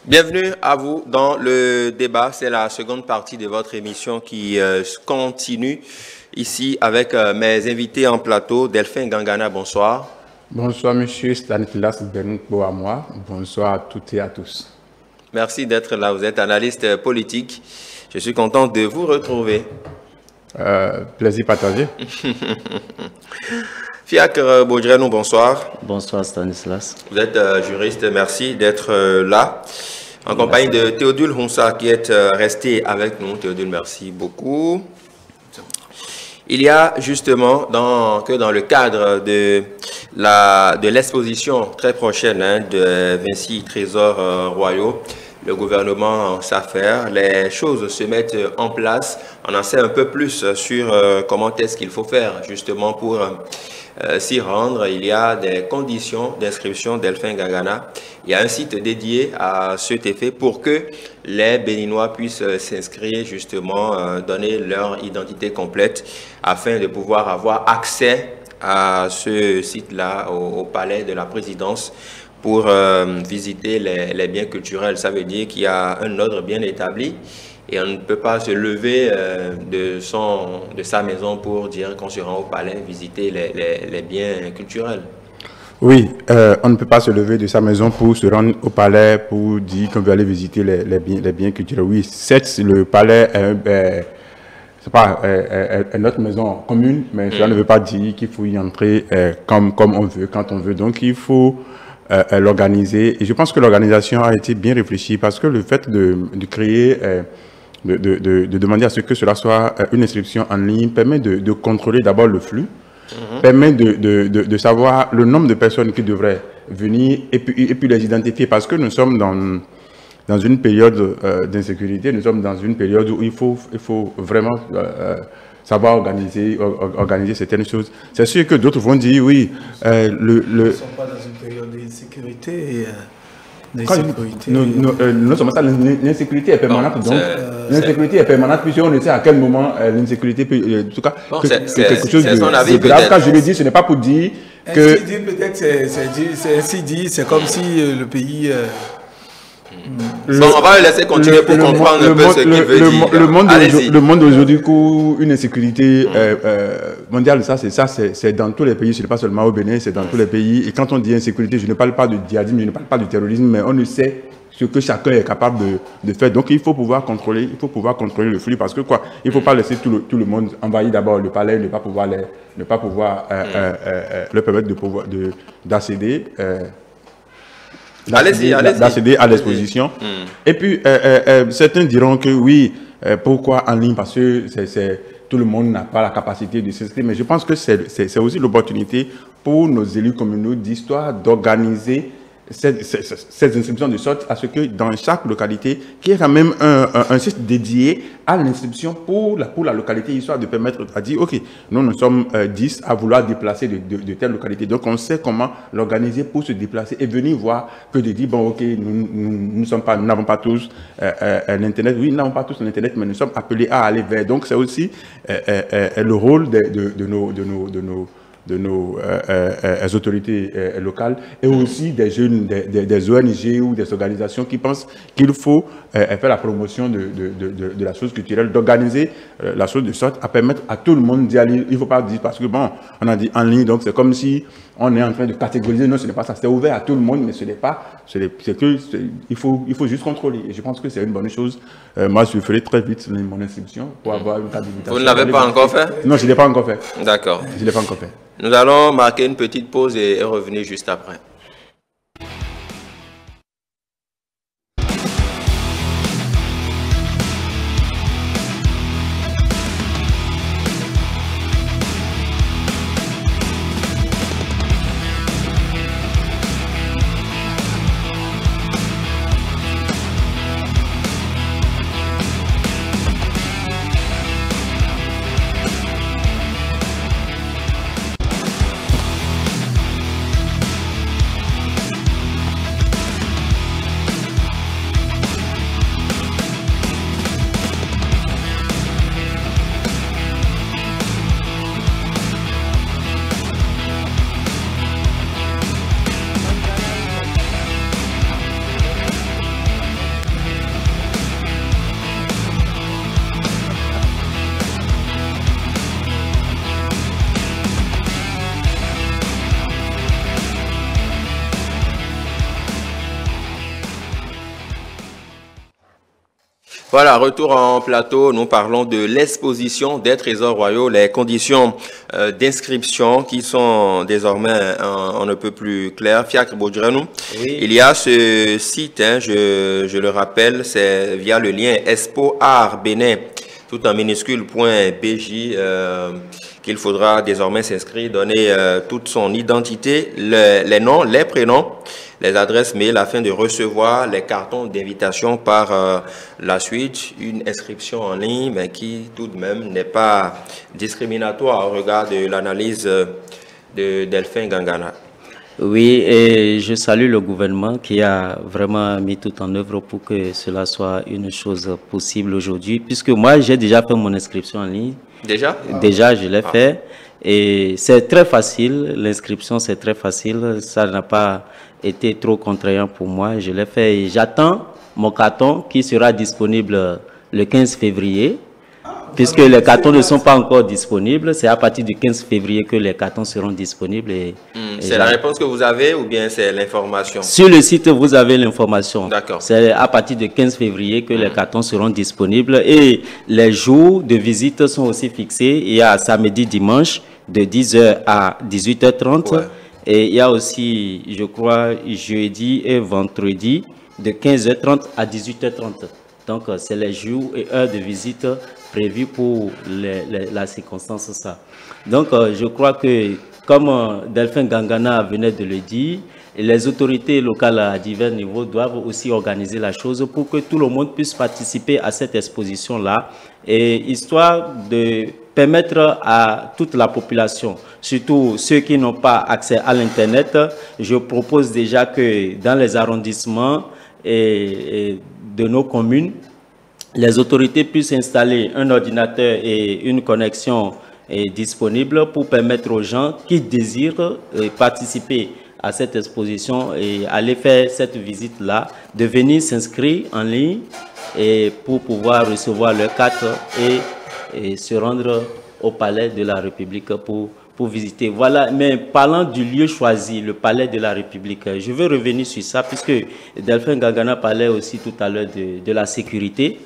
Bienvenue à vous dans le débat. C'est la seconde partie de votre émission qui continue ici avec mes invités en plateau. Delphin Gangana, bonsoir. Bonsoir, monsieur Stanislas Benboamois. Bonsoir à toutes et à tous. Merci d'être là. Vous êtes analyste politique. Je suis content de vous retrouver. Plaisir partagé. Fiacre Baudrenou, bonsoir. Bonsoir Stanislas. Vous êtes juriste, merci d'être là. En compagnie de Théodule Honsa qui est resté avec nous. Théodule, merci beaucoup. Il y a justement dans le cadre de l'exposition très prochaine de Vinci Trésors Royaux, le gouvernement s'affaire, les choses se mettent en place. On en sait un peu plus sur comment est-ce qu'il faut faire justement pour s'y rendre. Il y a des conditions d'inscription Delphin Gangana. Il y a un site dédié à cet effet pour que les Béninois puissent s'inscrire justement, donner leur identité complète afin de pouvoir avoir accès à ce site-là, au palais de la présidence, pour visiter les biens culturels. Ça veut dire qu'il y a un ordre bien établi et on ne peut pas se lever de sa maison pour dire qu'on se rend au palais visiter les biens culturels. Oui, on ne peut pas se lever de sa maison pour se rendre au palais pour dire qu'on veut aller visiter les biens culturels. Oui, certes, le palais c'est pas notre maison commune, mais cela ne veut pas dire qu'il faut y entrer comme on veut, quand on veut. Donc, il faut l'organiser. Et je pense que l'organisation a été bien réfléchie parce que le fait de créer, de demander à ce que cela soit une inscription en ligne permet de contrôler d'abord le flux, permet de savoir le nombre de personnes qui devraient venir et puis les identifier parce que nous sommes dans une période d'insécurité, nous sommes dans une période où il faut vraiment savoir organiser certaines choses. C'est sûr que d'autres vont dire, oui, Nous ne sommes pas dans une période d'insécurité. Non seulement ça, l'insécurité est permanente. Donc, l'insécurité est permanente, puisqu'on ne sait à quel moment l'insécurité peut, en tout cas, quelque chose de grave. Quand je le dis, ce n'est pas pour dire que... Ainsi dit, peut-être, c'est ainsi dit, c'est comme si le pays... Bon, on va le laisser continuer pour comprendre un peu ce qu'il veut dire. Le monde aujourd'hui court une insécurité mondiale, c'est dans tous les pays, ce n'est pas seulement au Bénin, c'est dans tous les pays. Et quand on dit insécurité, je ne parle pas de djihadisme, je ne parle pas de terrorisme, mais on ne sait ce que chacun est capable de faire. Donc il faut pouvoir contrôler le flux parce que quoi, il ne faut pas laisser tout le monde envahir d'abord le palais, ne pas pouvoir leur permettre d'accéder. D'accéder à l'exposition. Et puis, certains diront que oui, pourquoi en ligne? Parce que tout le monde n'a pas la capacité de s'inscrire. Mais je pense que c'est aussi l'opportunité pour nos élus communaux d'histoire d'organiser ces inscriptions de sorte à ce que dans chaque localité, qu'il y ait quand même un site dédié à l'inscription pour la localité, histoire de permettre à dire, OK, nous sommes 10 à vouloir déplacer de telle localité. Donc, on sait comment l'organiser pour se déplacer et venir voir que de dire, bon, OK, nous n'avons pas tous l'Internet. Oui, nous n'avons pas tous l'Internet, mais nous sommes appelés à aller vers. Donc, c'est aussi le rôle de nos autorités locales et aussi des jeunes, des ONG ou des organisations qui pensent qu'il faut faire la promotion de la chose culturelle, d'organiser la chose de sorte à permettre à tout le monde d'y aller. Il ne faut pas dire parce que bon, on a dit en ligne, donc c'est comme si on est en train de catégoriser. Non, ce n'est pas ça. C'est ouvert à tout le monde, mais ce n'est pas. Il faut juste contrôler. Et je pense que c'est une bonne chose. Moi, je ferai très vite mon inscription pour avoir une carte d'invitation. Vous ne l'avez pas encore fait? Non, je ne l'ai pas encore fait. D'accord. Je ne l'ai pas encore fait. Nous allons marquer une petite pause et revenir juste après. Voilà, retour en plateau, nous parlons de l'exposition des trésors royaux, les conditions d'inscription qui sont désormais on ne peut plus claires. Fiacre Bodjrenou, oui. Il y a ce site, hein, je le rappelle, c'est via le lien Expo Art Bénin, tout en minuscule.bj, qu'il faudra désormais s'inscrire, donner toute son identité, les noms, les prénoms, les adresses mail afin de recevoir les cartons d'invitation par la suite, une inscription en ligne mais qui tout de même n'est pas discriminatoire au regard de l'analyse de Delphin Gangana. Oui, et je salue le gouvernement qui a vraiment mis tout en œuvre pour que cela soit une chose possible aujourd'hui, puisque moi j'ai déjà fait mon inscription en ligne. Déjà? Déjà, je l'ai fait. Et c'est très facile, l'inscription c'est très facile, ça n'a pas été trop contraignant pour moi, je l'ai fait et j'attends mon carton qui sera disponible le 15 février, puisque les cartons ne sont pas encore disponibles, c'est à partir du 15 février que les cartons seront disponibles. C'est la réponse que vous avez ou bien c'est l'information? Sur le site, vous avez l'information. D'accord. C'est à partir du 15 février que les cartons seront disponibles et les jours de visite sont aussi fixés. Il y a samedi, dimanche de 10h à 18h30 et il y a aussi, je crois, jeudi et vendredi de 15h30 à 18h30. Donc, c'est les jours et heures de visite prévus pour la circonstance ça. Donc, je crois que, comme Delphin Gangana venait de le dire, les autorités locales à divers niveaux doivent aussi organiser la chose pour que tout le monde puisse participer à cette exposition-là, et histoire de permettre à toute la population, surtout ceux qui n'ont pas accès à l'Internet, je propose déjà que dans les arrondissements et de nos communes, les autorités puissent installer un ordinateur et une connexion disponible pour permettre aux gens qui désirent participer à cette exposition et aller faire cette visite-là, de venir s'inscrire en ligne et pour pouvoir recevoir leur carte et se rendre au palais de la République pour visiter. Voilà, mais parlant du lieu choisi, le palais de la République, je veux revenir sur ça puisque Delphin Gangana parlait aussi tout à l'heure de la sécurité.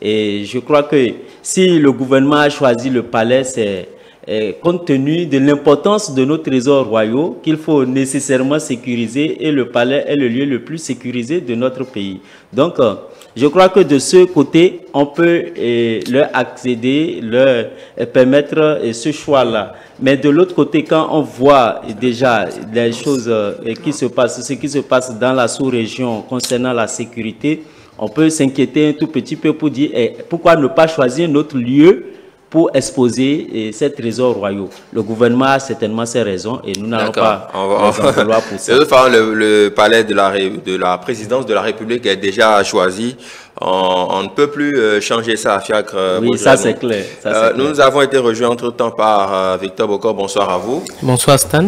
Et je crois que si le gouvernement a choisi le palais, c'est compte tenu de l'importance de nos trésors royaux qu'il faut nécessairement sécuriser, et le palais est le lieu le plus sécurisé de notre pays. Donc, je crois que de ce côté, on peut leur accéder, leur permettre ce choix-là. Mais de l'autre côté, quand on voit déjà les choses qui se passent, ce qui se passe dans la sous-région concernant la sécurité, on peut s'inquiéter un tout petit peu pour dire pourquoi ne pas choisir notre lieu pour exposer ces trésors royaux. Le gouvernement a certainement ses raisons et nous n'allons pas en vouloir pour ça. Le palais de la présidence de la République est déjà choisi. On ne peut plus changer ça à Fiacre. Oui, ça c'est clair. Nous avons été rejoints entre-temps par Victor Bokor. Bonsoir à vous. Bonsoir Stan.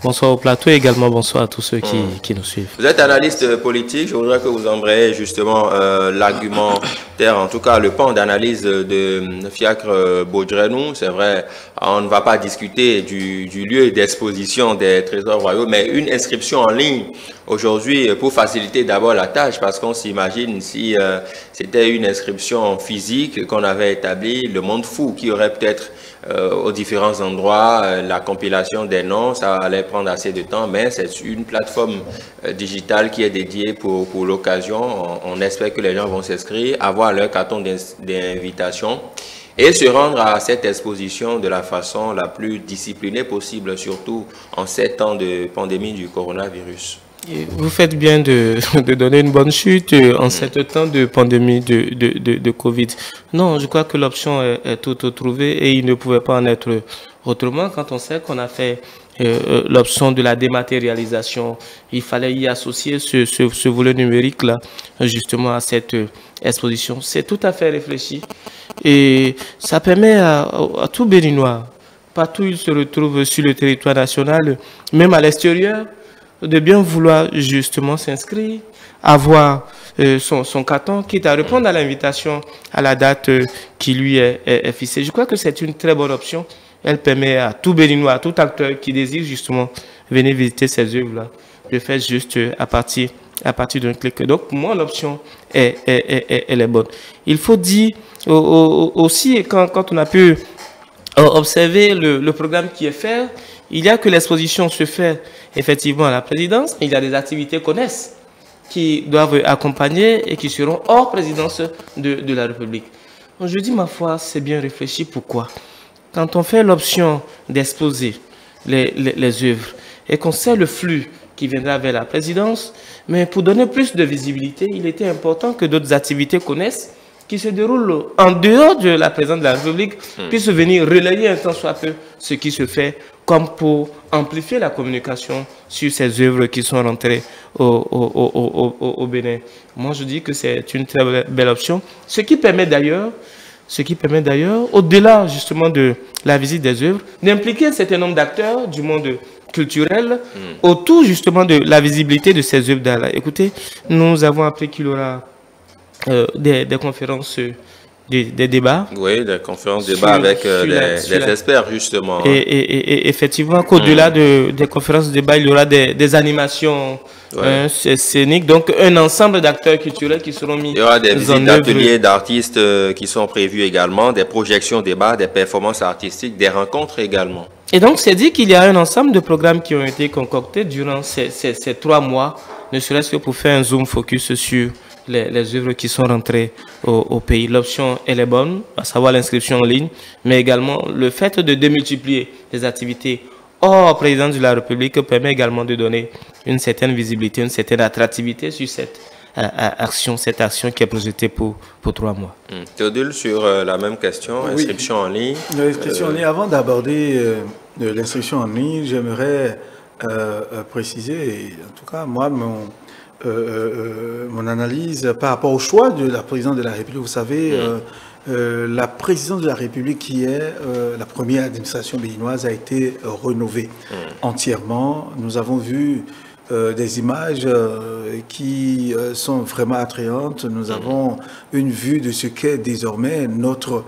Bonsoir au plateau et également bonsoir à tous ceux qui nous suivent. Vous êtes analyste politique, je voudrais que vous embrayiez justement l'argumentaire, en tout cas le pan d'analyse de Fiacre Bodjrenou. C'est vrai, on ne va pas discuter du lieu d'exposition des trésors royaux, mais une inscription en ligne aujourd'hui pour faciliter d'abord la tâche, parce qu'on s'imagine si c'était une inscription physique qu'on avait établie, le monde fou qui aurait peut-être aux différents endroits, la compilation des noms, ça allait prendre assez de temps, mais c'est une plateforme digitale qui est dédiée pour l'occasion. On espère que les gens vont s'inscrire, avoir leur carton d'invitation et se rendre à cette exposition de la façon la plus disciplinée possible, surtout en ces temps de pandémie du coronavirus. Vous faites bien de donner une bonne chute en cette temps de pandémie de Covid. Non, je crois que l'option est toute trouvée et il ne pouvait pas en être autrement quand on sait qu'on a fait l'option de la dématérialisation. Il fallait y associer ce volet numérique-là justement à cette exposition. C'est tout à fait réfléchi et ça permet à tout Béninois, partout où il se retrouve sur le territoire national, même à l'extérieur, de bien vouloir justement s'inscrire, avoir son carton, quitte à répondre à l'invitation à la date qui lui est fixée. Je crois que c'est une très bonne option. Elle permet à tout Béninois, à tout acteur qui désire justement venir visiter ces œuvres-là, de faire juste à partir à partir d'un clic. Donc, pour moi, l'option, elle est bonne. Il faut dire aussi, quand on a pu observer le programme qui est fait, il y a que l'exposition se fait effectivement à la présidence, mais il y a des activités connexes qui doivent accompagner et qui seront hors présidence de la République. Donc, je dis, ma foi, c'est bien réfléchi. Pourquoi? Quand on fait l'option d'exposer les œuvres et qu'on sait le flux qui viendra vers la présidence, mais pour donner plus de visibilité, il était important que d'autres activités connaissent qui se déroulent en dehors de la présidence de la République puissent venir relayer un tant soit peu ce qui se fait, comme pour amplifier la communication sur ces œuvres qui sont rentrées au Bénin. Moi, je dis que c'est une très belle option, ce qui permet d'ailleurs, au-delà justement de la visite des œuvres, d'impliquer un certain nombre d'acteurs du monde culturel autour justement de la visibilité de ces œuvres d'art. Écoutez, nous avons appris qu'il y aura des conférences, des débats. Oui, des conférences, débats avec des experts, justement. Et effectivement, qu'au-delà des conférences, débats, il y aura des animations scéniques, donc un ensemble d'acteurs culturels qui seront mis en œuvre. Il y aura des visites d'ateliers d'artistes qui sont prévus également, des projections, débats, des performances artistiques, des rencontres également. Et donc, c'est dit qu'il y a un ensemble de programmes qui ont été concoctés durant ces 3 mois, ne serait-ce que pour faire un zoom focus sur les œuvres qui sont rentrées au pays. L'option, elle est bonne, à savoir l'inscription en ligne, mais également le fait de démultiplier les activités hors présidence de la République permet également de donner une certaine visibilité, une certaine attractivité sur cette action qui est projetée pour 3 mois. Théodule, sur la même question, inscription en ligne. L'inscription en ligne, avant d'aborder l'inscription en ligne, j'aimerais préciser, et en tout cas, moi, mon analyse par rapport au choix de la présidence de la République. Vous savez, la présidence de la République, qui est la première administration béninoise, a été rénovée entièrement. Nous avons vu des images qui sont vraiment attrayantes. Nous avons une vue de ce qu'est désormais notre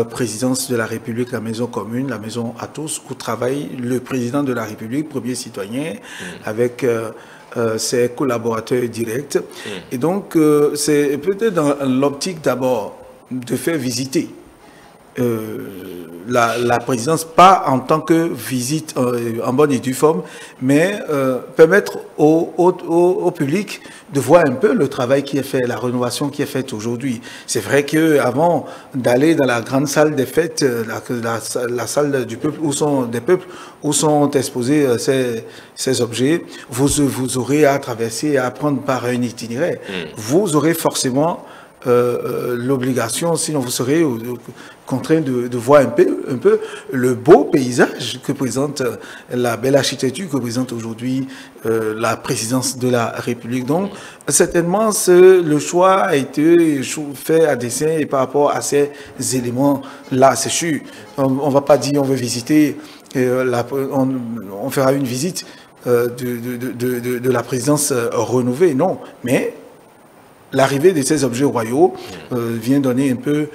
présidence de la République, la maison commune, la maison à tous, où travaille le président de la République, premier citoyen, avec ses collaborateurs directs. Et donc, c'est peut-être dans l'optique d'abord de faire visiter la présidence, pas en tant que visite en bonne et due forme, mais permettre au public de voir un peu le travail qui est fait, la rénovation qui est faite aujourd'hui. C'est vrai qu'avant d'aller dans la grande salle des fêtes, la salle du peuple, où sont exposés ces objets, vous aurez à traverser, à prendre par un itinéraire. Vous aurez forcément l'obligation, sinon vous serez contraint de voir un peu le beau paysage que présente la belle architecture que présente aujourd'hui la présidence de la République. Donc, certainement, le choix a été fait à dessein et par rapport à ces éléments-là, c'est sûr. On ne va pas dire on veut visiter, on fera une visite de la présidence renouvelée, non, mais l'arrivée de ces objets royaux vient donner un peu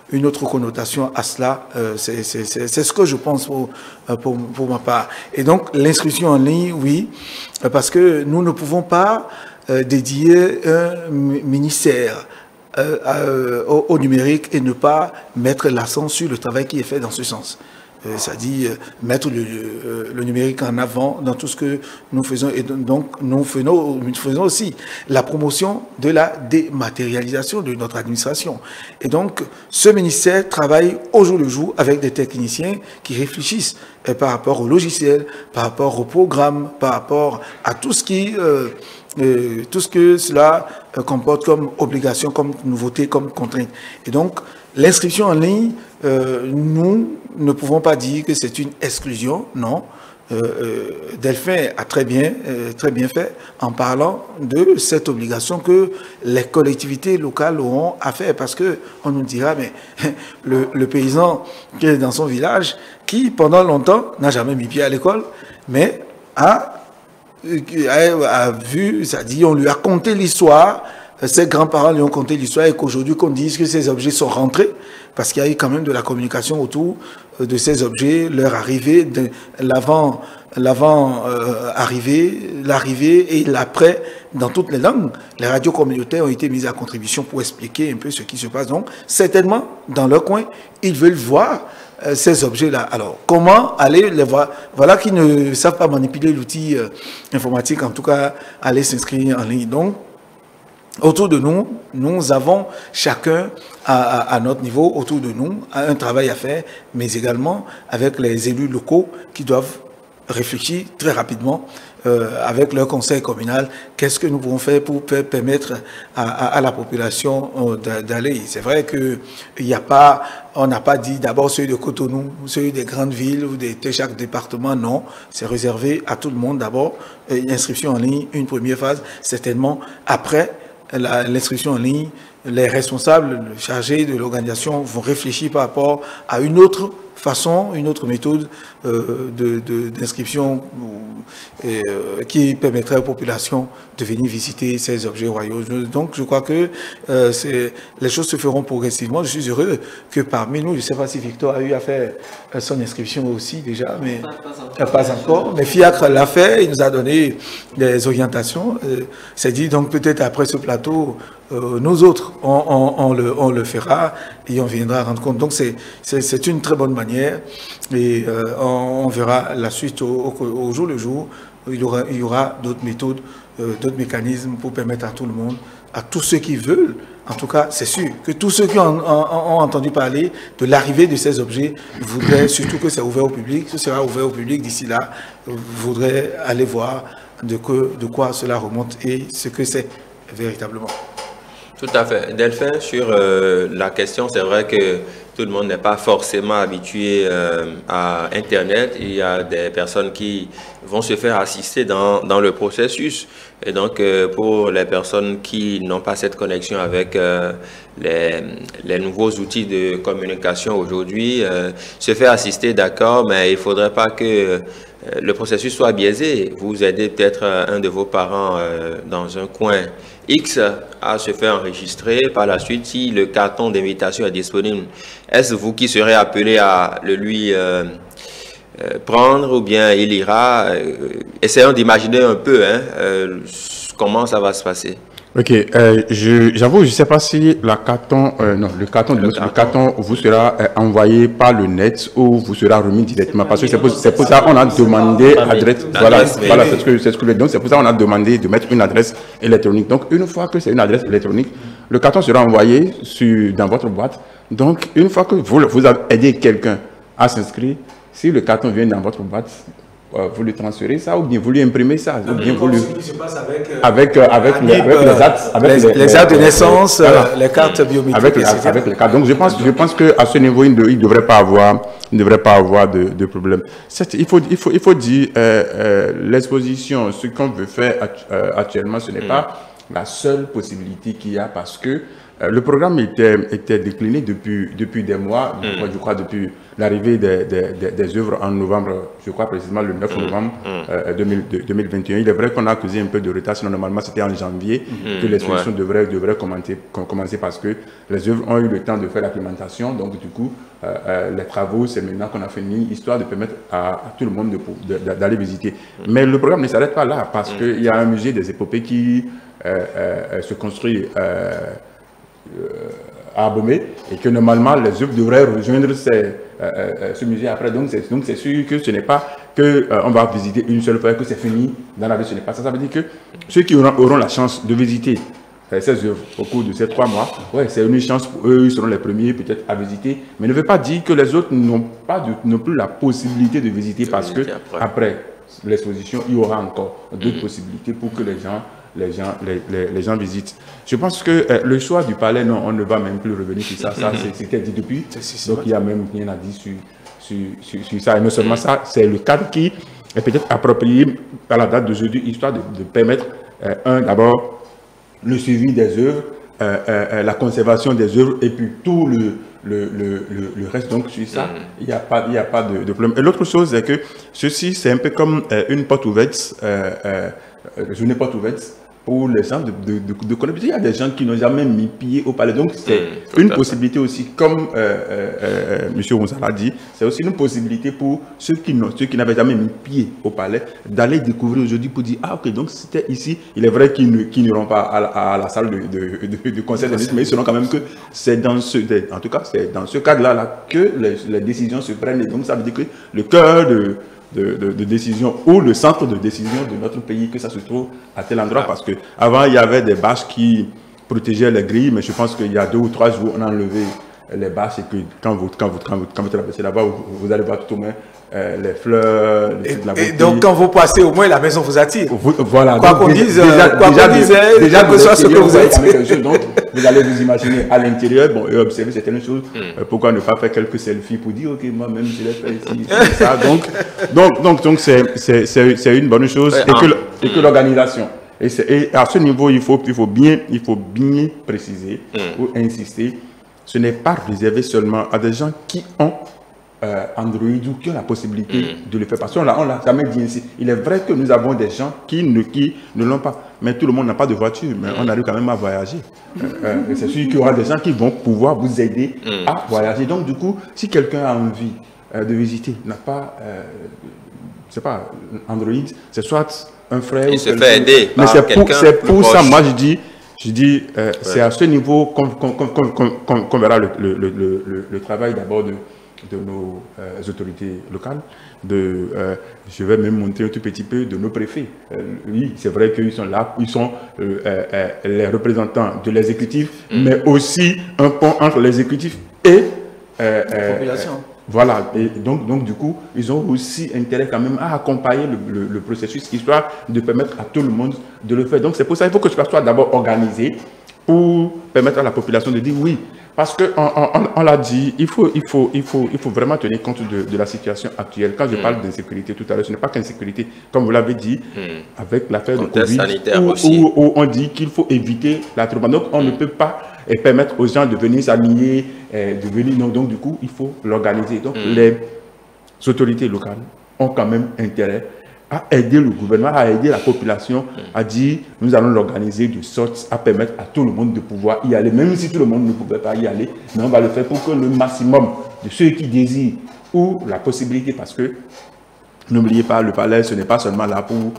une autre connotation à cela. C'est ce que je pense pour ma part. Et donc, l'inscription en ligne, oui, parce que nous ne pouvons pas dédier un ministère au numérique et ne pas mettre l'accent sur le travail qui est fait dans ce sens. C'est-à-dire mettre le numérique en avant dans tout ce que nous faisons. Et donc, nous faisons aussi la promotion de la dématérialisation de notre administration. Et donc, ce ministère travaille au jour le jour avec des techniciens qui réfléchissent par rapport au logiciel, par rapport au programme, par rapport à tout ce que cela comporte comme obligation, comme nouveauté, comme contrainte. Et donc, l'inscription en ligne, nous ne pouvons pas dire que c'est une exclusion, non. Delphin a très bien fait en parlant de cette obligation que les collectivités locales auront à faire, parce que on nous dira, mais le paysan qui est dans son village, qui pendant longtemps n'a jamais mis pied à l'école, mais a vu, c'est-à-dire on lui a conté l'histoire ses grands-parents lui ont conté l'histoire et qu'aujourd'hui qu'on dise que ces objets sont rentrés, parce qu'il y a eu quand même de la communication autour de ces objets, leur arrivée, l'arrivée et l'après dans toutes les langues. Les radios communautaires ont été mises à contribution pour expliquer un peu ce qui se passe. Donc, certainement, dans leur coin, ils veulent voir ces objets-là. Alors, comment aller les voir? Voilà qui ne savent pas manipuler l'outil informatique, en tout cas, aller s'inscrire en ligne. Donc, autour de nous, nous avons chacun à notre niveau, autour de nous, un travail à faire, mais également avec les élus locaux qui doivent réfléchir très rapidement avec leur conseil communal, qu'est-ce que nous pouvons faire pour permettre à la population d'aller. C'est vrai que on n'a pas dit d'abord ceux de Cotonou, ceux des grandes villes ou de chaque département, non. C'est réservé à tout le monde d'abord. L'inscription en ligne, une première phase, certainement après l'inscription en ligne, les responsables chargés de l'organisation vont réfléchir par rapport à une autre façon, une autre méthode d'inscription qui permettrait aux populations de venir visiter ces objets royaux. Donc, je crois que les choses se feront progressivement. Je suis heureux que parmi nous, je ne sais pas si Victor a eu à faire son inscription aussi déjà, mais pas encore. Mais FIACRE l'a fait, il nous a donné des orientations. C'est dit, donc peut-être après ce plateau, nous autres, on le fera et on viendra rendre compte. Donc, c'est une très bonne manière et on verra la suite au jour le jour. Il y aura d'autres méthodes, d'autres mécanismes pour permettre à tout le monde, à tous ceux qui veulent, en tout cas, c'est sûr que tous ceux qui ont entendu parler de l'arrivée de ces objets voudraient surtout que c'est ouvert au public. Ce sera ouvert au public d'ici là, voudraient aller voir de quoi cela remonte et ce que c'est véritablement. Tout à fait. Delphin, sur la question, c'est vrai que tout le monde n'est pas forcément habitué à Internet. Il y a des personnes qui vont se faire assister dans le processus. Et donc, pour les personnes qui n'ont pas cette connexion avec les nouveaux outils de communication aujourd'hui, se faire assister, d'accord, mais il ne faudrait pas que le processus soit biaisé. Vous aidez peut-être un de vos parents dans un coin X à se faire enregistrer. Par la suite, si le carton d'invitation est disponible, est-ce vous qui serez appelé à le lui prendre ou bien il ira? Essayons d'imaginer un peu comment ça va se passer. Ok, j'avoue, je ne sais pas si le carton vous sera envoyé par le net ou vous sera remis directement. Parce que c'est pour ça qu'on a demandé adresse. Voilà, c'est ce que donc c'est pour ça qu'on a demandé de mettre une adresse électronique. Donc une fois que c'est une adresse électronique, le carton sera envoyé dans votre boîte. Donc une fois que vous avez aidé quelqu'un à s'inscrire, si le carton vient dans votre boîte, vous lui transférez ça ou bien vous lui imprimez ça ou bien vous lui... Ce qui se passe avec les actes de naissance, les cartes biométriques, avec les cartes. Donc je pense qu'à ce niveau, il ne devrait pas avoir de problème. Il faut dire, l'exposition, ce qu'on veut faire actuellement, ce n'est pas la seule possibilité qu'il y a parce que le programme était décliné depuis des mois, je crois depuis l'arrivée des œuvres en novembre, je crois précisément le 9 novembre 2021. Il est vrai qu'on a causé un peu de retard, sinon normalement c'était en janvier que l'exposition devrait commencer parce que les œuvres ont eu le temps de faire l'acclimatation. Donc du coup, les travaux, c'est maintenant qu'on a fini, histoire de permettre à tout le monde d'aller visiter. Mais le programme ne s'arrête pas là parce qu'il y a un musée des épopées qui se construit à Abomey et que normalement les œuvres devraient rejoindre ce musée après. Donc c'est sûr que ce n'est pas qu'on va visiter une seule fois et que c'est fini dans la vie, ce n'est pas ça. Ça veut dire que ceux qui auront la chance de visiter ces œuvres au cours de ces 3 mois, c'est une chance pour eux, ils seront les premiers peut-être à visiter, mais ne veut pas dire que les autres n'ont plus la possibilité de visiter parce que après l'exposition, il y aura encore d'autres possibilités pour que les gens visitent. Je pense que le choix du palais, non, on ne va même plus revenir sur ça. Ça, c'était dit depuis. Donc, il n'y a même rien à dire sur ça. Et non seulement ça, c'est le cadre qui est peut-être approprié à la date d'aujourd'hui, histoire de permettre, d'abord, le suivi des œuvres, la conservation des œuvres et puis tout le reste. Donc, sur ça, il n'y a pas de problème. Et l'autre chose, c'est que ceci, c'est un peu comme une porte ouverte, journée porte ouverte pour les gens de connaître. Il y a des gens qui n'ont jamais mis pied au palais. Donc, c'est une possibilité aussi, comme M. Gonzalo a dit, c'est aussi une possibilité pour ceux qui n'avaient jamais mis pied au palais d'aller découvrir aujourd'hui pour dire, ah ok, donc c'était ici. Il est vrai qu'ils n'iront pas à la salle de concert de ministres, mais ils sauront quand même que c'est dans en tout cas, c'est dans ce cadre-là que les décisions se prennent. Et donc, ça veut dire que le cœur de décision ou le centre de décision de notre pays, que ça se trouve à tel endroit, parce que avant il y avait des bâches qui protégeaient les grilles, mais je pense qu'il y a 2 ou 3 jours on a enlevé les bâches et que quand vous traversez là-bas, vous allez voir tout au moins les fleurs, et donc quand vous passez, au moins la maison vous attire. Voilà. Quoi qu'on dise, déjà que ce soit ce que vous êtes. Donc vous allez vous imaginer à l'intérieur, bon, et observer certaines choses. Pourquoi ne pas faire quelques selfies pour dire, ok, moi-même je l'ai fait ici, ça. Donc c'est une bonne chose, et que l'organisation. Et à ce niveau, il faut bien préciser ou insister. Ce n'est pas réservé seulement à des gens qui ont Android ou qui ont la possibilité de le faire. Parce qu'on l'a jamais dit ainsi. Il est vrai que nous avons des gens qui ne l'ont pas. Mais tout le monde n'a pas de voiture. Mais on arrive quand même à voyager. C'est sûr qu'il y aura des gens qui vont pouvoir vous aider à voyager. Donc du coup, si quelqu'un a envie de visiter, n'a pas, c'est pas Android, c'est soit un frère il ou se fait aider. Mais c'est pour ça, moi je dis, c'est à ce niveau qu'on verra le travail d'abord de nos autorités locales, je vais même montrer un tout petit peu de nos préfets. Oui, c'est vrai qu'ils sont là, ils sont les représentants de l'exécutif, mais aussi un pont entre l'exécutif et la population. Voilà, et donc du coup, ils ont aussi intérêt quand même à accompagner le processus, histoire de permettre à tout le monde de le faire. Donc c'est pour ça qu'il faut que cela soit d'abord organisé pour permettre à la population de dire oui. Parce qu'on l'a dit, il faut vraiment tenir compte de la situation actuelle. Quand je parle d'insécurité tout à l'heure, ce n'est pas qu'insécurité, comme vous l'avez dit, avec l'affaire de Covid, où on dit qu'il faut éviter l'attroupement. Donc on ne peut pas permettre aux gens de venir s'aligner, donc du coup, il faut l'organiser. Donc les autorités locales ont quand même intérêt à aider le gouvernement, à aider la population, à dire nous allons l'organiser de sorte à permettre à tout le monde de pouvoir y aller, même si tout le monde ne pouvait pas y aller, mais on va le faire pour que le maximum de ceux qui désirent ou la possibilité, parce que n'oubliez pas, le palais, ce n'est pas seulement là pour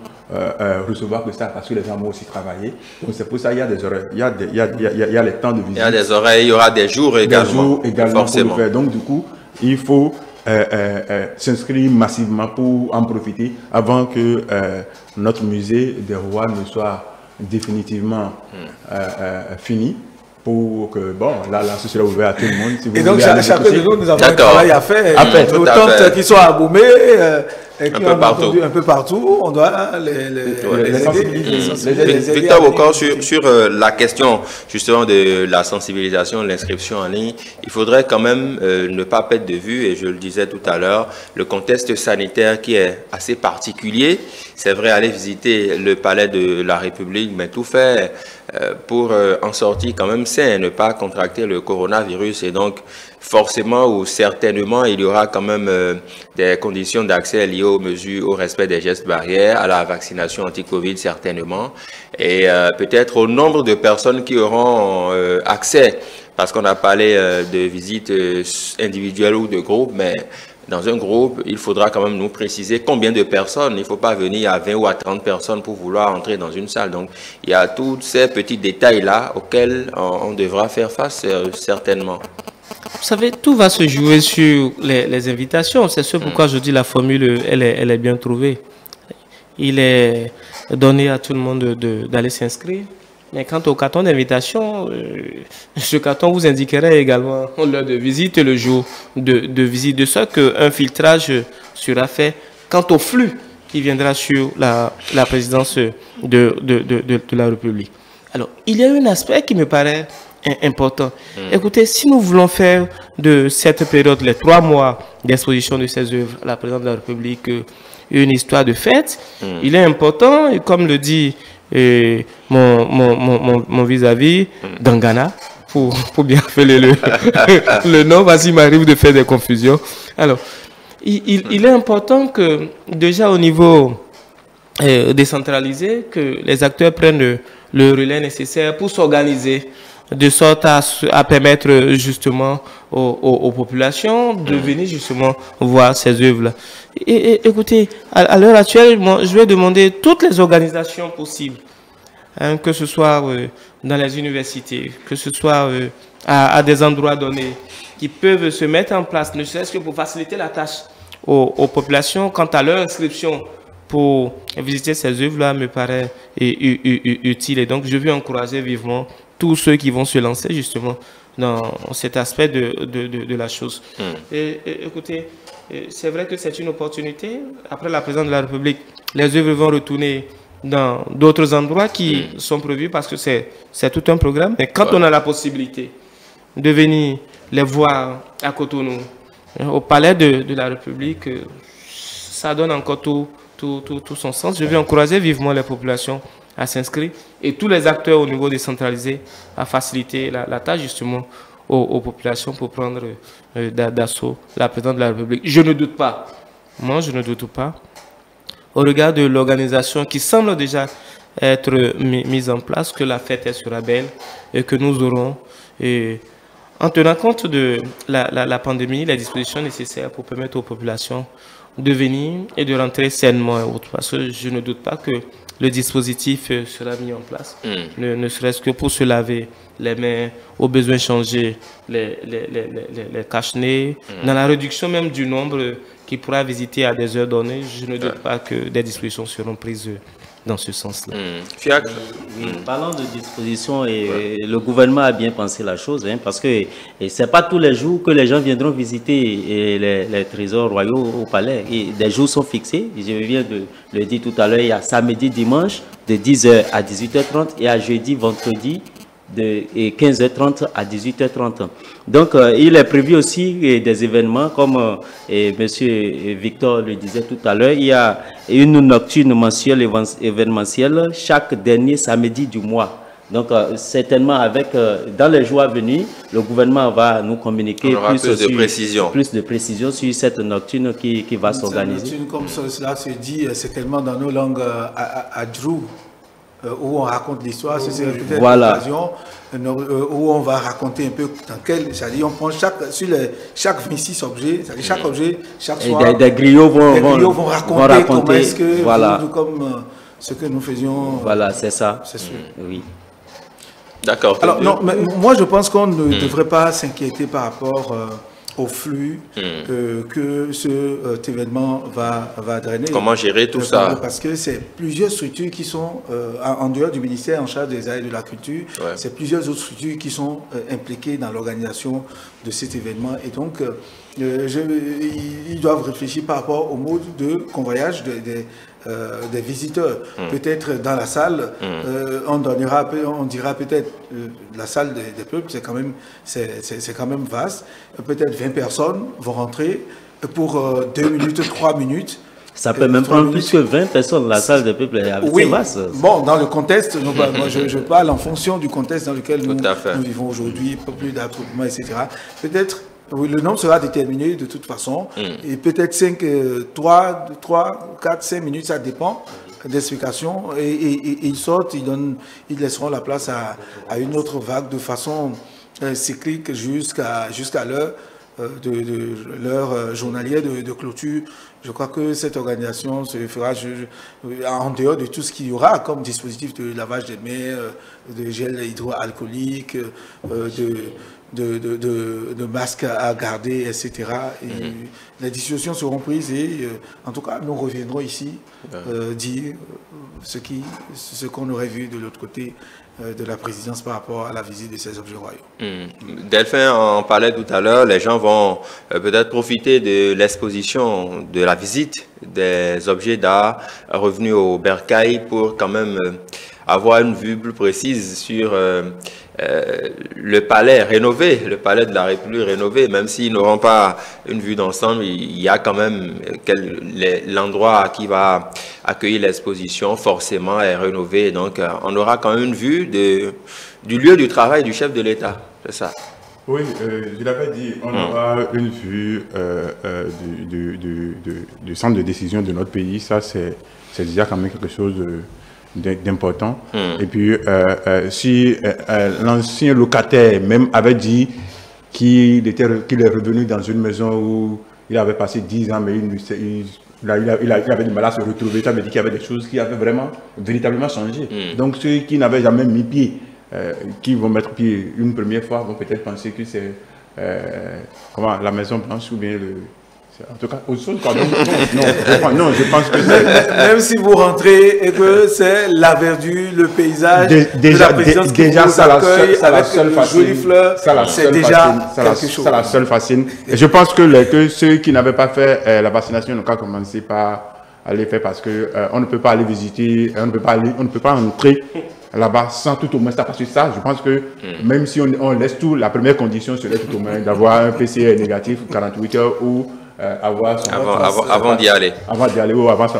recevoir que ça, parce que les gens vont aussi travailler. Donc c'est pour ça qu'il y a des horaires, il y a les temps de visite. Il y a des horaires, il y aura des jours également. Forcément. Pour le faire. Donc du coup, il faut s'inscrire massivement pour en profiter avant que notre musée des rois ne soit définitivement fini. Pour que, bon, là, ce sera ouvert à tout le monde. Si vous et donc, chacun de nous avons un travail à faire. Nos tentes qui sont aboumées, qui un peu partout, on doit les aider. Victor Bokor, sur la question justement de la sensibilisation, de l'inscription en ligne, il faudrait quand même ne pas perdre de vue, et je le disais tout à l'heure, le contexte sanitaire qui est assez particulier. C'est vrai, aller visiter le palais de la République, mais tout faire pour en sortir quand même sain, ne pas contracter le coronavirus. Et donc, forcément ou certainement, il y aura quand même des conditions d'accès liées aux mesures, au respect des gestes barrières, à la vaccination anti-Covid certainement, et peut-être au nombre de personnes qui auront accès, parce qu'on a parlé de visites individuelles ou de groupes, mais dans un groupe, il faudra quand même nous préciser combien de personnes. Il ne faut pas venir à 20 ou à 30 personnes pour vouloir entrer dans une salle. Donc, il y a tous ces petits détails-là auxquels on devra faire face certainement. Vous savez, tout va se jouer sur les invitations. C'est ce pourquoi je dis la formule, elle est bien trouvée. Il est donné à tout le monde d'aller s'inscrire. Mais quant au carton d'invitation, ce carton vous indiquerait également l'heure de visite et le jour de visite, de sorte qu'un filtrage sera fait quant au flux qui viendra sur la présidence de la République. Alors, il y a un aspect qui me paraît important. Écoutez, si nous voulons faire de cette période, les 3 mois d'exposition de ces œuvres à la présidence de la République, une histoire de fête, il est important, et comme le dit mon vis-à-vis d'Angana, pour bien faire le nom, parce qu'il m'arrive de faire des confusions. Alors, il est important que déjà au niveau décentralisé, que les acteurs prennent le relais nécessaire pour s'organiser de sorte à permettre justement aux populations de venir justement voir ces œuvres-là. Et écoutez, à l'heure actuelle, je vais demander toutes les organisations possibles, hein, que ce soit dans les universités, que ce soit à des endroits donnés, qui peuvent se mettre en place, ne serait-ce que pour faciliter la tâche aux populations quant à leur inscription pour visiter ces œuvres-là me paraît utile. Et donc, je veux encourager vivement tous ceux qui vont se lancer justement dans cet aspect de la chose. Et écoutez, c'est vrai que c'est une opportunité. Après la présidence de la République, les œuvres vont retourner dans d'autres endroits qui sont prévus parce que c'est tout un programme. Mais quand on a la possibilité de venir les voir à Cotonou, au palais de la République, ça donne encore tout son sens. Je veux encourager vivement les populations à s'inscrire et tous les acteurs au niveau décentralisé à faciliter la tâche justement aux populations pour prendre d'assaut la présidence de la République. Je ne doute pas, moi je ne doute pas, au regard de l'organisation qui semble déjà être mise en place, que la fête sera belle et que nous aurons, en tenant compte de la pandémie, les dispositions nécessaires pour permettre aux populations de venir et de rentrer sainement et autres. Parce que je ne doute pas que le dispositif sera mis en place, ne serait-ce que pour se laver les mains, au besoin changer les cache-nez, dans la réduction même du nombre qui pourra visiter à des heures données. Je ne doute pas que des dispositions seront prises dans ce sens-là. Fiacre. Oui, parlant de dispositions, le gouvernement a bien pensé la chose, hein, parce que ce n'est pas tous les jours que les gens viendront visiter les trésors royaux au palais. Et des jours sont fixés, je viens de le dire tout à l'heure, il y a samedi, dimanche, de 10h à 18h30 et à jeudi, vendredi, de 15h30 à 18h30. Donc, il est prévu aussi des événements, comme M. Victor le disait tout à l'heure, il y a une nocturne mensuelle événementielle chaque dernier samedi du mois. Donc, certainement, dans les jours à venir, le gouvernement va nous communiquer plus de précision sur cette nocturne qui va s'organiser. Une nocturne comme cela se dit, c'est tellement dans nos langues adjou, où on raconte l'histoire, c'est peut-être l'occasion où on va raconter un peu dans quel, c'est-à-dire on prend chaque 26 objets, c'est-à-dire chaque objet, chaque soir, des griots vont raconter comment est-ce que, comme ce que nous faisions. Voilà, c'est ça. C'est sûr. Oui. D'accord. Alors, non, mais moi je pense qu'on ne devrait pas s'inquiéter par rapport au flux que cet événement va drainer. Comment gérer tout ça? Parce que c'est plusieurs structures qui sont en dehors du ministère en charge des arts et de la culture. Ouais. C'est plusieurs autres structures qui sont impliquées dans l'organisation de cet événement. Et donc, ils doivent réfléchir par rapport au mode de convoyage des visiteurs. Peut-être dans la salle, on dira peut-être la salle des peuples, c'est quand même vaste. Peut-être 20 personnes vont rentrer pour 2 minutes, 3 minutes. Ça peut même prendre plus que 20 personnes, la salle des peuples est vaste. Bon, dans le contexte, moi je parle en fonction du contexte dans lequel nous vivons aujourd'hui, plus d'attroupements, etc. Peut-être oui, le nombre sera déterminé de toute façon. Et peut-être 3, 4, 5 minutes, ça dépend d'explications. Et ils sortent, ils laisseront la place à une autre vague de façon cyclique jusqu'à l'heure de l'heure journalière de clôture. Je crois que cette organisation se fera en dehors de tout ce qu'il y aura comme dispositif de lavage des mains, de gel hydroalcoolique, de masques à garder, etc. Et les discussions seront prises et en tout cas, nous reviendrons ici dire ce qu'on aurait vu de l'autre côté de la présidence par rapport à la visite de ces objets royaux. Delphin en parlait tout à l'heure, les gens vont peut-être profiter de l'exposition, de la visite des objets d'art revenus au Bercail pour quand même avoir une vue plus précise sur le palais rénové, le palais de la République rénové, même s'ils n'auront pas une vue d'ensemble, il y a quand même l'endroit qui va accueillir l'exposition forcément est rénové, donc on aura quand même une vue du lieu du travail du chef de l'État, c'est ça. Oui, je l'avais dit, on aura une vue du centre de décision de notre pays. Ça, c'est déjà quand même quelque chose d'important. Et puis, si l'ancien locataire même avait dit qu'il est revenu dans une maison où il avait passé 10 ans, mais il avait du mal à se retrouver, ça veut dire qu'il y avait des choses qui avaient véritablement changé. Donc, ceux qui n'avaient jamais mis pied, qui vont mettre pied une première fois, vont peut-être penser que c'est la Maison Blanche ou bien en tout cas, autre chose. Non, je pense que c'est... Même si vous rentrez et que c'est la verdure, le paysage, de la présidence qui vous accueille avec de jolies fleurs, c'est déjà quelque chose. C'est la seule fascine. Et je pense que ceux qui n'avaient pas fait la vaccination n'ont qu'à commencer par aller faire parce qu'on ne peut pas aller visiter, on ne peut pas entrer là-bas sans tout au moins ça. Parce que ça, je pense que même si on laisse tout, la première condition serait tout au moins d'avoir un PCR négatif 48 heures ou avoir son avant d'y aller. Avant d'y aller ou avoir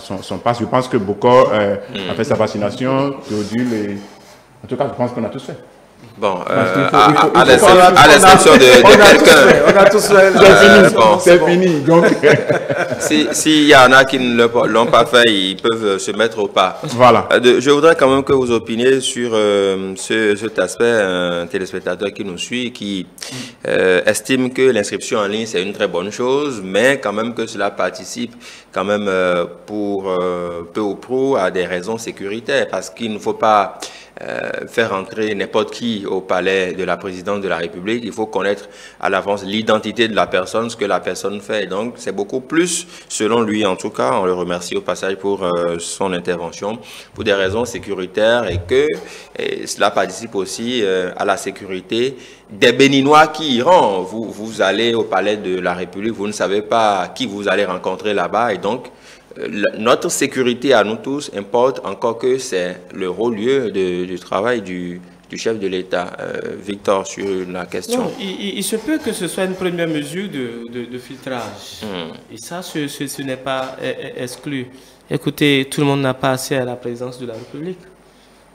son passe. Je pense que Bokor a fait sa vaccination, Théodule, en tout cas, je pense qu'on a tous fait. Bon, à l'exception de quelqu'un. On a tous fait. C'est fini. Donc, s'il y en a qui ne l'ont pas fait, ils peuvent se mettre au pas. Voilà. Je voudrais quand même que vous opiniez sur cet aspect. Un téléspectateur qui nous suit, qui estime que l'inscription en ligne, c'est une très bonne chose, mais quand même que cela participe quand même pour peu ou prou à des raisons sécuritaires, parce qu'il ne faut pas faire entrer n'importe qui au palais de la présidence de la République. Il faut connaître à l'avance l'identité de la personne, ce que la personne fait. Donc, c'est beaucoup plus, selon lui en tout cas, on le remercie au passage pour son intervention, pour des raisons sécuritaires et que cela participe aussi à la sécurité des Béninois qui iront. Vous allez au palais de la République, vous ne savez pas qui vous allez rencontrer là-bas et donc, notre sécurité à nous tous importe, encore que c'est le haut lieu du travail du chef de l'État. Victor, sur la question. Non, il se peut que ce soit une première mesure de filtrage. Et ça, ce n'est pas exclu. Écoutez, tout le monde n'a pas accès à la présidence de la République.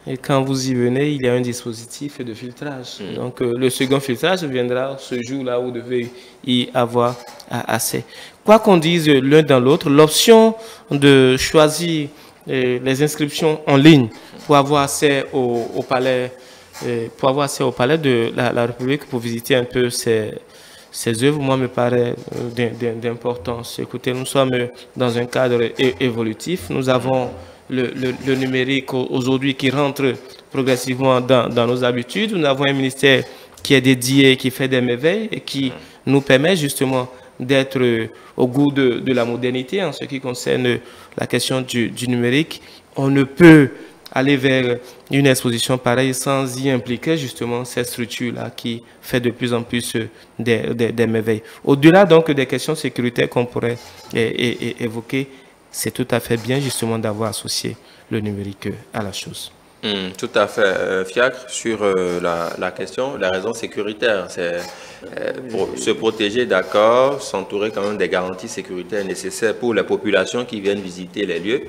Et quand vous y venez, il y a un dispositif de filtrage. Donc, le second filtrage viendra ce jour-là où vous devez y avoir accès. Quoi qu'on dise l'un dans l'autre, l'option de choisir les inscriptions en ligne pour avoir accès au palais, de la République, pour visiter un peu ses œuvres, moi, me paraît d'importance. Écoutez, nous sommes dans un cadre évolutif. Nous avons le numérique aujourd'hui qui rentre progressivement dans nos habitudes. Nous avons un ministère qui est dédié, qui fait des merveilles et qui nous permet justement d'être au goût de la modernité en ce qui concerne la question du numérique. On ne peut aller vers une exposition pareille sans y impliquer justement cette structure-là qui fait de plus en plus des merveilles. Au-delà donc des questions sécuritaires qu'on pourrait évoquer, c'est tout à fait bien justement d'avoir associé le numérique à la chose. Tout à fait. Fiacre, sur la question, la raison sécuritaire, c'est pour se protéger, d'accord, s'entourer quand même des garanties sécuritaires nécessaires pour les populations qui viennent visiter les lieux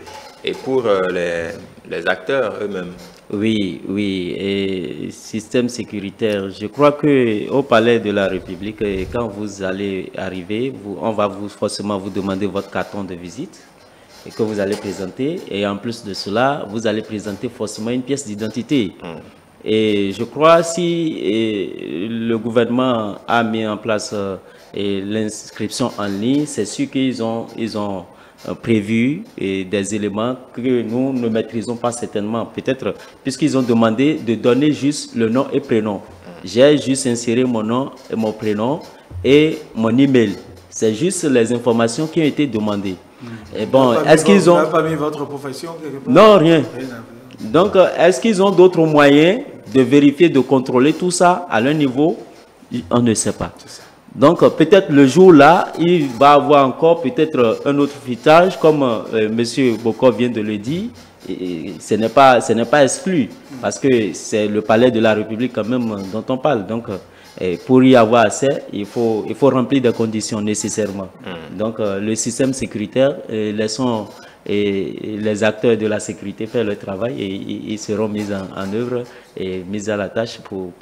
et pour les acteurs eux-mêmes. Oui, et système sécuritaire, je crois qu'au palais de la République, quand vous allez arriver, on va forcément vous demander votre carton de visite et que vous allez présenter. Et en plus de cela, vous allez présenter forcément une pièce d'identité. Et je crois si le gouvernement a mis en place l'inscription en ligne, c'est sûr qu'ils ont prévu des éléments que nous ne maîtrisons pas certainement. Peut-être puisqu'ils ont demandé de donner juste le nom et prénom. J'ai juste inséré mon nom et mon prénom et mon email. C'est juste les informations qui ont été demandées. Et bon, est-ce qu'ils ont... pas mis votre profession quelque part? Non, rien. Donc, est-ce qu'ils ont d'autres moyens de vérifier, de contrôler tout ça à leur niveau? On ne sait pas. Donc, peut-être le jour-là, il va avoir encore peut-être un autre filtrage, comme M. Bokor vient de le dire. Et ce n'est pas exclu, parce que c'est le palais de la République quand même dont on parle. Donc, pour y avoir accès, il faut remplir des conditions nécessairement. Donc, le système sécuritaire, laissons et les acteurs de la sécurité faire leur travail et ils seront mis en œuvre et mis à la tâche pour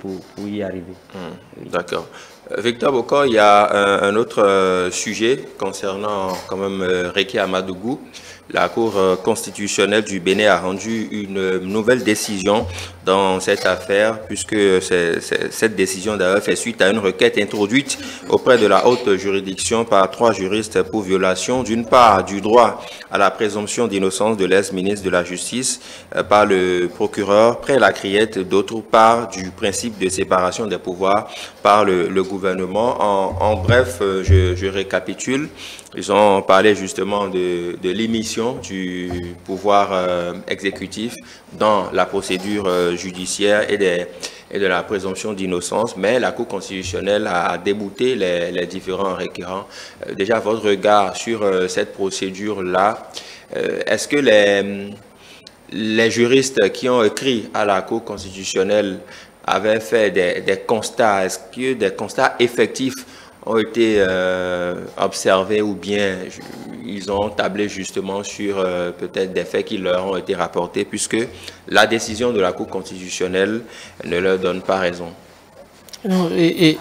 y arriver. D'accord. Victor Bokor, il y a un autre sujet concernant quand même Rekia Amadougou. La Cour constitutionnelle du Bénin a rendu une nouvelle décision dans cette affaire, puisque cette décision d'ailleurs fait suite à une requête introduite auprès de la haute juridiction par 3 juristes pour violation d'une part du droit à la présomption d'innocence de l'ex-ministre de la Justice par le procureur près la criette, d'autre part du principe de séparation des pouvoirs par le gouvernement. En bref, je récapitule. Ils ont parlé justement de l'émission du pouvoir exécutif dans la procédure judiciaire et de la présomption d'innocence, mais la Cour constitutionnelle a débouté les différents requérants. Déjà, votre regard sur cette procédure-là, est-ce que les juristes qui ont écrit à la Cour constitutionnelle avaient fait des constats? Est-ce que des constats effectifs ont été observés ou bien ils ont tablé justement sur peut-être des faits qui leur ont été rapportés, puisque la décision de la Cour constitutionnelle ne leur donne pas raison? Non,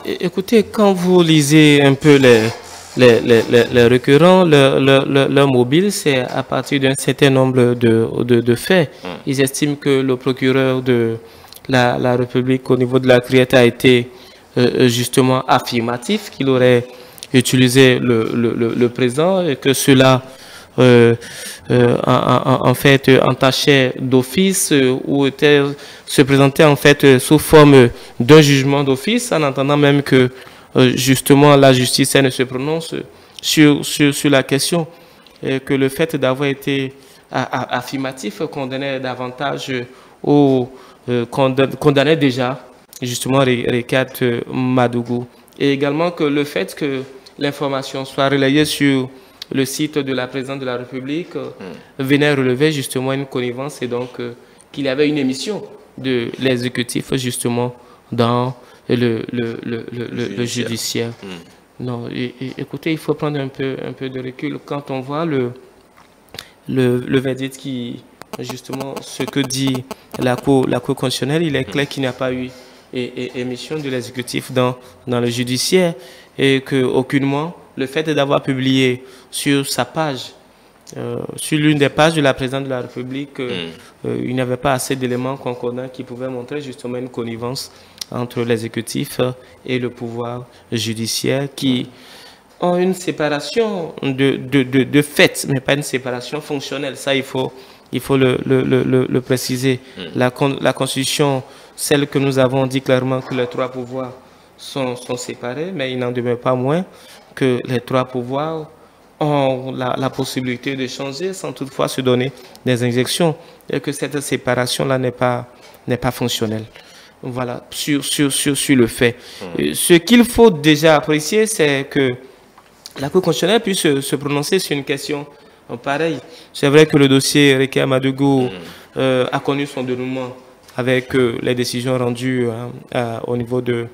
écoutez, quand vous lisez un peu les requérants, leur mobile, c'est à partir d'un certain nombre de faits. Ils estiment que le procureur de la République au niveau de la criette a été justement affirmatif, qu'il aurait utilisé le président et que cela en fait entachait d'office ou se présentait en fait sous forme d'un jugement d'office, en entendant même que justement la justice elle ne se prononce sur la question, et que le fait d'avoir été affirmatif condamnait davantage ou condamnait déjà justement Rekia Amadougou, et également que le fait que l'information soit relayée sur le site de la présidente de la République venait relever justement une connivence, et donc qu'il y avait une émission de l'exécutif justement dans le judiciaire. Non, écoutez, il faut prendre un peu de recul quand on voit le verdict qui, justement, ce que dit la Cour constitutionnelle. Il est clair qu'il n'y a pas eu émission de l'exécutif dans le judiciaire, et qu'aucunement le fait d'avoir publié sur sa page, sur l'une des pages de la présidente de la République, il n'y avait pas assez d'éléments concordants qui pouvaient montrer justement une connivence entre l'exécutif et le pouvoir judiciaire, qui ont une séparation de fait, mais pas une séparation fonctionnelle. Ça, il faut le préciser. La Constitution, celle que nous avons dit clairement que les 3 pouvoirs sont séparés, mais il n'en demeure pas moins que les 3 pouvoirs ont la possibilité de changer sans toutefois se donner des injections, et que cette séparation-là n'est pas fonctionnelle. Voilà, sur le fait. Ce qu'il faut déjà apprécier, c'est que la Cour constitutionnelle puisse se prononcer sur une question pareille. C'est vrai que le dossier Rekia Amadougou a connu son dénouement avec les décisions rendues au niveau de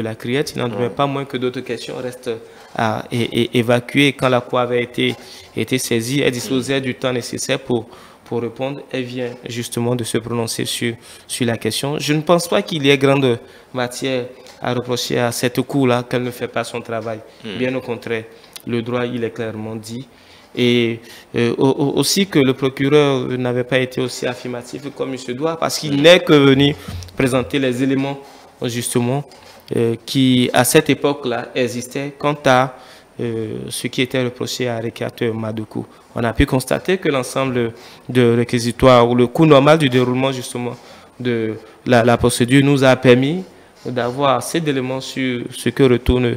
la criette. Il n'en demeure pas moins que d'autres questions restent à évacuer. Quand la Cour avait été saisie, elle disposait du temps nécessaire pour répondre. Elle vient justement de se prononcer sur la question. Je ne pense pas qu'il y ait grande matière à reprocher à cette Cour-là qu'elle ne fait pas son travail. Bien au contraire, le droit, il est clairement dit. Et aussi que le procureur n'avait pas été aussi affirmatif comme il se doit, parce qu'il n'est que venu présenter les éléments justement qui à cette époque-là existaient quant à ce qui était reproché à Rekia Amadougou. On a pu constater que l'ensemble de réquisitoires ou le cours normal du déroulement justement de la procédure nous a permis d'avoir assez d'éléments sur ce que retourne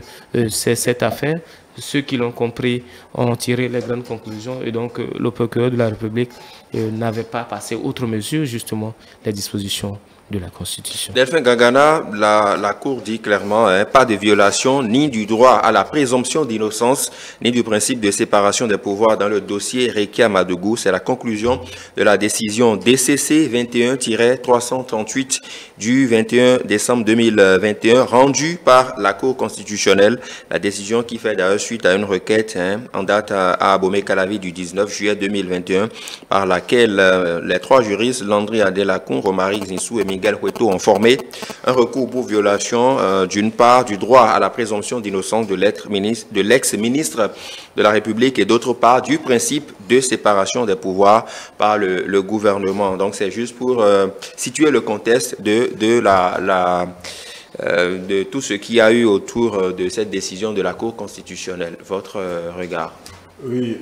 cette affaire. Ceux qui l'ont compris ont tiré les grandes conclusions, et donc le procureur de la République n'avait pas passé outre mesure justement les dispositions de la Constitution. Delphin Gangana, la Cour dit clairement, pas de violation ni du droit à la présomption d'innocence, ni du principe de séparation des pouvoirs dans le dossier Rekia Madougou. C'est la conclusion de la décision DCC 21-338 du 21 décembre 2021, rendue par la Cour constitutionnelle. La décision qui fait d'ailleurs suite à une requête en date à Abomey-Calavi du 19 juillet 2021, par laquelle les trois juristes, Landry Adelakoun, Romaric Zinsou et Miguel Hueto, ont formé un recours pour violation d'une part du droit à la présomption d'innocence de l'ex-ministre de la République et d'autre part du principe de séparation des pouvoirs par le gouvernement. Donc c'est juste pour situer le contexte de tout ce qu'il y a eu autour de cette décision de la Cour constitutionnelle. Votre regard? Oui,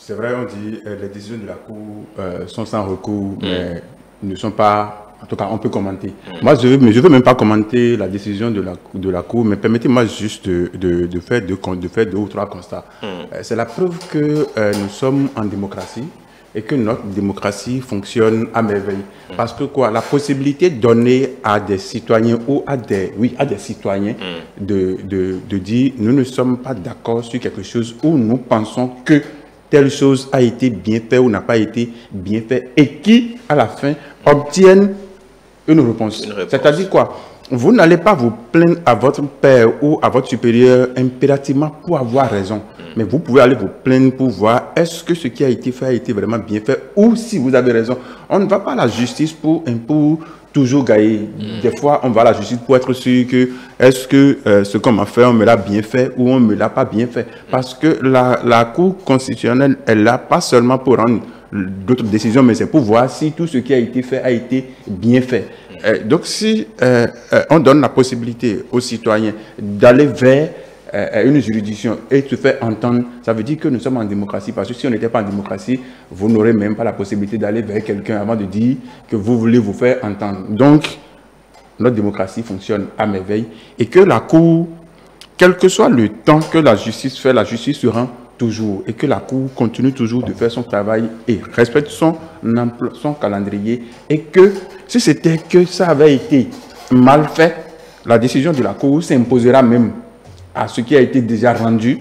c'est vrai, on dit les décisions de la Cour sont sans recours, mais ne sont pas... En tout cas, on peut commenter. Moi, je ne veux même pas commenter la décision de la Cour, mais permettez-moi juste de faire deux ou trois constats. C'est la preuve que nous sommes en démocratie et que notre démocratie fonctionne à merveille. Parce que quoi, la possibilité donnée à des citoyens ou à des citoyens de dire nous ne sommes pas d'accord sur quelque chose ou nous pensons que telle chose a été bien faite ou n'a pas été bien faite et qui, à la fin, obtiennent une réponse. C'est-à-dire quoi? Vous n'allez pas vous plaindre à votre père ou à votre supérieur impérativement pour avoir raison. Mais vous pouvez aller vous plaindre pour voir est-ce que ce qui a été fait a été vraiment bien fait ou si vous avez raison. On ne va pas à la justice pour toujours gagner. Des fois, on va à la justice pour être sûr que est-ce que ce qu'on m'a fait, on me l'a bien fait ou on ne me l'a pas bien fait. Parce que la Cour constitutionnelle, elle est là pas seulement pour rendre d'autres décisions, mais c'est pour voir si tout ce qui a été fait a été bien fait. Donc, si on donne la possibilité aux citoyens d'aller vers une juridiction et se faire entendre, ça veut dire que nous sommes en démocratie. Parce que si on n'était pas en démocratie, vous n'aurez même pas la possibilité d'aller vers quelqu'un avant de dire que vous voulez vous faire entendre. Donc, notre démocratie fonctionne à merveille et que la Cour, quel que soit le temps que la justice fait, la justice se rend toujours et que la Cour continue toujours de faire son travail et respecte son calendrier et que si c'était que ça avait été mal fait, la décision de la Cour s'imposera même à ce qui a été déjà rendu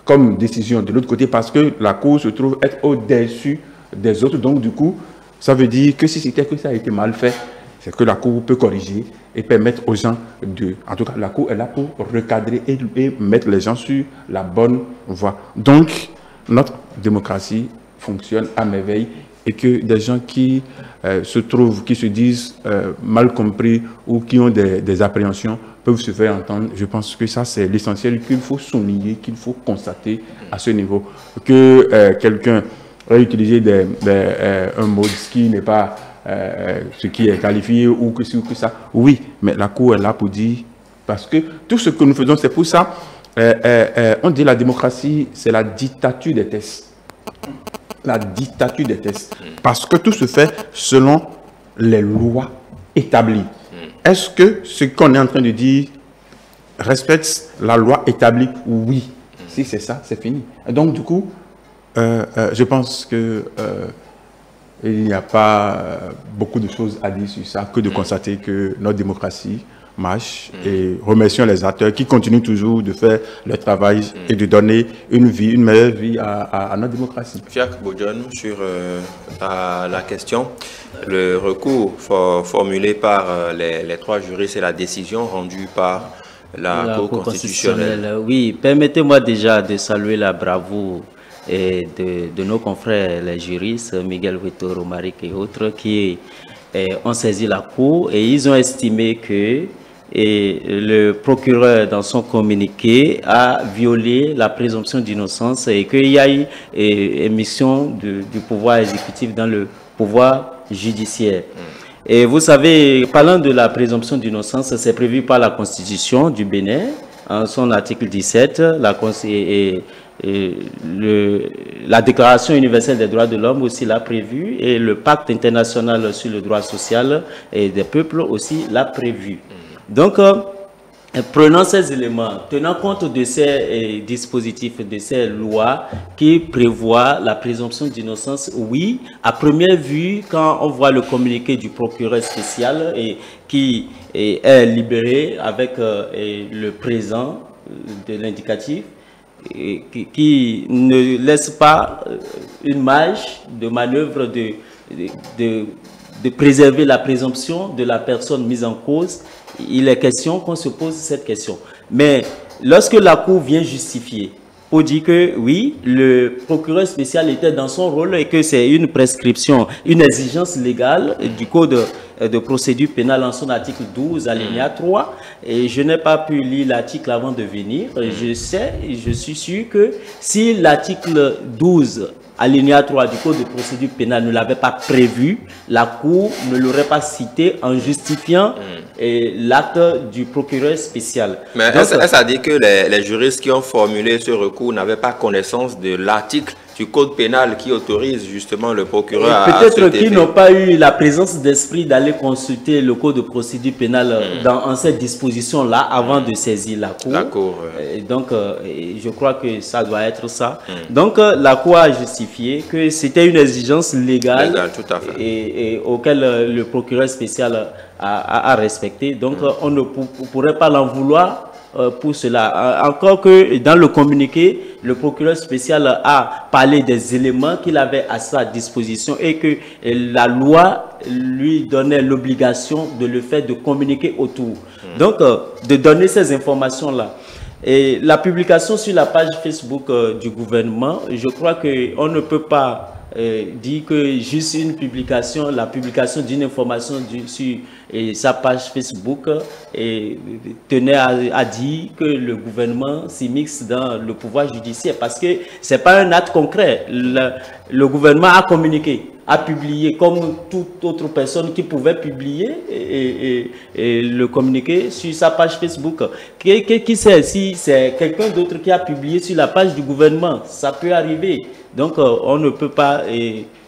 comme décision de l'autre côté parce que la Cour se trouve être au-dessus des autres. Donc du coup, ça veut dire que si c'était que ça a été mal fait, c'est que la Cour peut corriger et permettre aux gens de... En tout cas, la Cour est là pour recadrer et mettre les gens sur la bonne voie. Donc, notre démocratie fonctionne à merveille et que des gens qui se disent mal compris ou qui ont des appréhensions peuvent se faire entendre. Je pense que ça, c'est l'essentiel qu'il faut souligner, qu'il faut constater à ce niveau. Que quelqu'un ait utilisé un mot qui n'est pas... ce qui est qualifié ou que ça. Oui, mais la Cour est là pour dire, parce que tout ce que nous faisons, c'est pour ça, on dit la démocratie, c'est la dictature des tests. La dictature des tests. Parce que tout se fait selon les lois établies. Est-ce que ce qu'on est en train de dire respecte la loi établie? Oui. Si c'est ça, c'est fini. Et donc, du coup, je pense que... il n'y a pas beaucoup de choses à dire sur ça que de constater que notre démocratie marche et remercions les acteurs qui continuent toujours de faire leur travail et de donner une meilleure vie à notre démocratie. Fiacre Bodjon, sur la question, le recours formulé par les trois juristes et la décision rendue par la Cour constitutionnelle. Oui, permettez-moi déjà de saluer la bravoure et de nos confrères, les juristes, Miguel Hueto, Romaric et autres, qui ont saisi la Cour et ils ont estimé que le procureur, dans son communiqué, a violé la présomption d'innocence et qu'il y a eu émission du pouvoir exécutif dans le pouvoir judiciaire. Et vous savez, parlant de la présomption d'innocence, c'est prévu par la Constitution du Bénin, en son article 17, la Déclaration universelle des droits de l'homme aussi l'a prévu et le Pacte international sur le droit social et des peuples aussi l'a prévu. Donc, Prenant ces éléments, tenant compte de ces dispositifs, de ces lois qui prévoient la présomption d'innocence, oui, à première vue, quand on voit le communiqué du procureur spécial qui est libéré avec le présent de l'indicatif, qui ne laisse pas une marge de manœuvre de préserver la présomption de la personne mise en cause, il est question qu'on se pose cette question. Mais lorsque la Cour vient justifier, pour dire que oui, le procureur spécial était dans son rôle et que c'est une prescription, une exigence légale du Code de procédure pénale en son article 12, alinéa 3, et je n'ai pas pu lire l'article avant de venir. Je suis sûr que si l'article 12 alinéa 3 du Code de procédure pénale ne l'avait pas prévu, la Cour ne l'aurait pas cité en justifiant l'acte du procureur spécial. Mais est-ce à dire que les juristes qui ont formulé ce recours n'avaient pas connaissance de l'article du Code pénal qui autorise justement le procureur à... Peut-être qu'ils n'ont pas eu la présence d'esprit d'aller consulter le Code de procédure pénale en cette disposition-là avant de saisir la Cour. La Cour, donc, je crois que ça doit être ça. Donc, la Cour a justifié que c'était une exigence légale tout à fait. et auquel le procureur spécial a respecté. Donc, on ne pourrait pas l'en vouloir pour cela. Encore que dans le communiqué, le procureur spécial a parlé des éléments qu'il avait à sa disposition et que la loi lui donnait l'obligation de le faire, de communiquer autour. Donc, de donner ces informations-là. Et la publication sur la page Facebook du gouvernement, je crois qu'on ne peut pas dire que juste une publication, la publication d'une information sur sa page Facebook tenait à dire que le gouvernement s'immisce dans le pouvoir judiciaire parce que ce n'est pas un acte concret. Le gouvernement a communiqué, a publié comme toute autre personne qui pouvait publier et le communiquer sur sa page Facebook. Qui sait si c'est quelqu'un d'autre qui a publié sur la page du gouvernement? Ça peut arriver. Donc, on ne peut pas,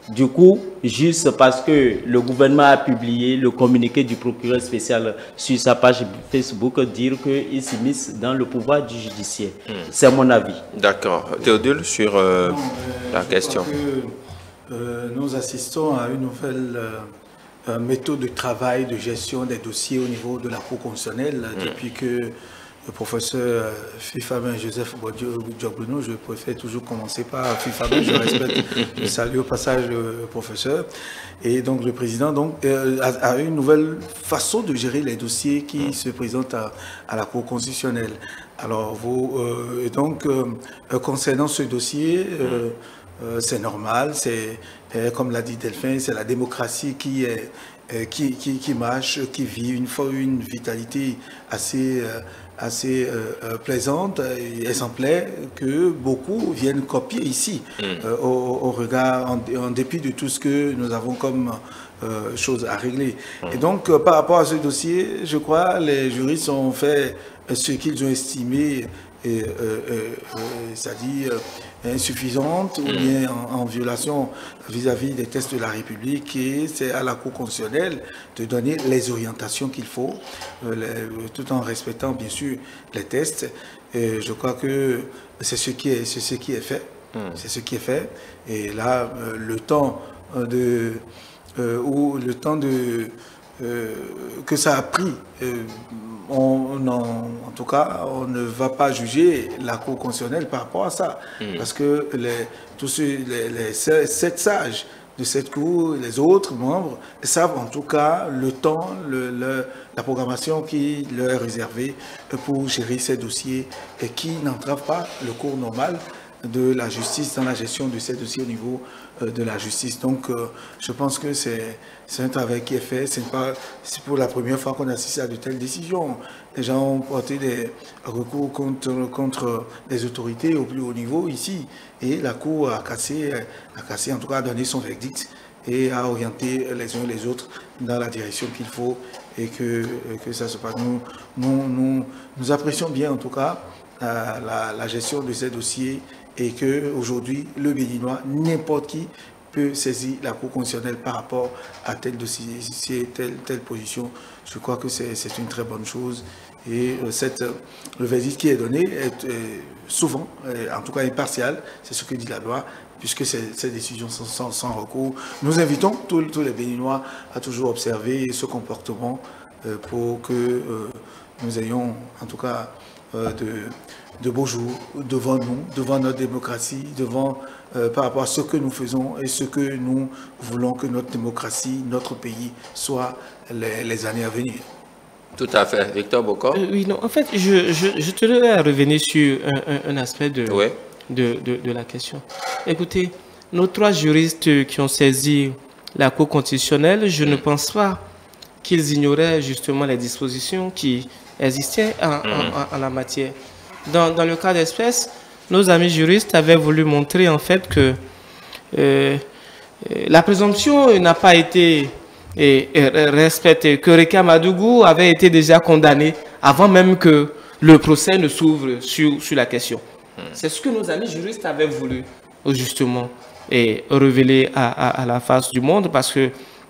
du coup, juste parce que le gouvernement a publié le communiqué du procureur spécial sur sa page Facebook, dire qu'il s'immisce dans le pouvoir du judiciaire. C'est mon avis. D'accord. Théodule, sur la question. Nous assistons à une nouvelle méthode de travail, de gestion des dossiers au niveau de la Cour constitutionnelle depuis que le professeur Fifaben Joseph Diogbono, je préfère toujours commencer par Fifaben, je respecte, je salue au passage le professeur, et donc le président a une nouvelle façon de gérer les dossiers qui se présentent à la Cour constitutionnelle. Alors, concernant ce dossier, c'est normal, c'est comme l'a dit Delphin, c'est la démocratie qui marche, qui vit une vitalité assez plaisante et exemplaire que beaucoup viennent copier ici au regard, en dépit de tout ce que nous avons comme choses à régler. Et donc, par rapport à ce dossier, je crois les juristes ont fait ce qu'ils ont estimé, c'est-à-dire insuffisante ou bien en violation vis-à-vis des textes de la République, et c'est à la Cour constitutionnelle de donner les orientations qu'il faut, tout en respectant bien sûr les textes. Et je crois que c'est ce qui est fait. C'est ce qui est fait. Et là, le temps que ça a pris, en tout cas, on ne va pas juger la Cour constitutionnelle par rapport à ça. Parce que les 7 sages de cette Cour, les autres membres, savent en tout cas le temps, la programmation qui leur est réservée pour gérer ces dossiers et qui n'entrave pas le cours normal de la justice dans la gestion de ces dossiers au niveau de la justice. Donc, je pense que c'est un travail qui est fait. C'est pour la première fois qu'on assiste à de telles décisions. Les gens ont porté des recours contre les autorités au plus haut niveau ici. Et la Cour a cassé, en tout cas, a donné son verdict et a orienté les uns et les autres dans la direction qu'il faut et que ça se passe. Nous apprécions bien, en tout cas, la gestion de ces dossiers et qu'aujourd'hui, le Béninois, n'importe qui peut saisir la Cour constitutionnelle par rapport à tel dossier, telle position. Je crois que c'est une très bonne chose Et le verdict qui est donné est souvent, en tout cas impartial, c'est ce que dit la loi, puisque ces décisions sont sans recours. Nous invitons tous les Béninois à toujours observer ce comportement pour que nous ayons en tout cas de beaux jours devant nous, devant notre démocratie, par rapport à ce que nous faisons et ce que nous voulons que notre démocratie, notre pays soit les années à venir. Tout à fait. Victor Bokor. Oui, non, en fait, je tenais à revenir sur un aspect de la question. Écoutez, nos 3 juristes qui ont saisi la Cour constitutionnelle, je ne pense pas qu'ils ignoraient justement les dispositions qui existaient en la matière. Dans le cas d'espèce, nos amis juristes avaient voulu montrer en fait que la présomption n'a pas été respectée, que Rekia Madougou avait été déjà condamné avant même que le procès ne s'ouvre sur la question. C'est ce que nos amis juristes avaient voulu justement révéler à la face du monde, parce que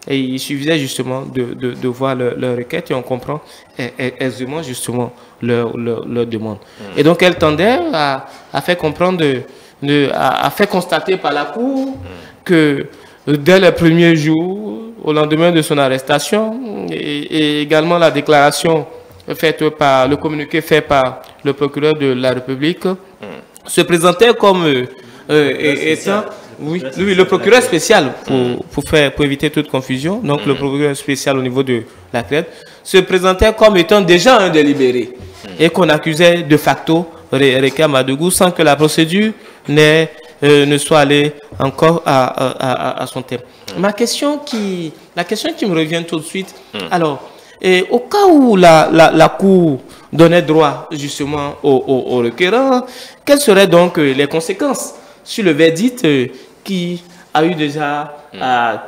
il suffisait justement de voir leur requête et on comprend aisément justement leur demande. Et donc elle tendait à faire comprendre, à faire constater par la Cour que dès le premier jour, au lendemain de son arrestation, et également la déclaration faite par le communiqué fait par le procureur de la République, se présentait comme étant... Oui, le procureur spécial, pour éviter toute confusion, donc le procureur spécial au niveau de la CRED, se présentait comme étant déjà un délibéré et qu'on accusait de facto Rekia Madougou sans que la procédure ne soit allée encore à son terme. La question qui me revient tout de suite, alors, au cas où la Cour donnait droit justement au requérant, quelles seraient donc les conséquences sur le verdict qui a eu déjà,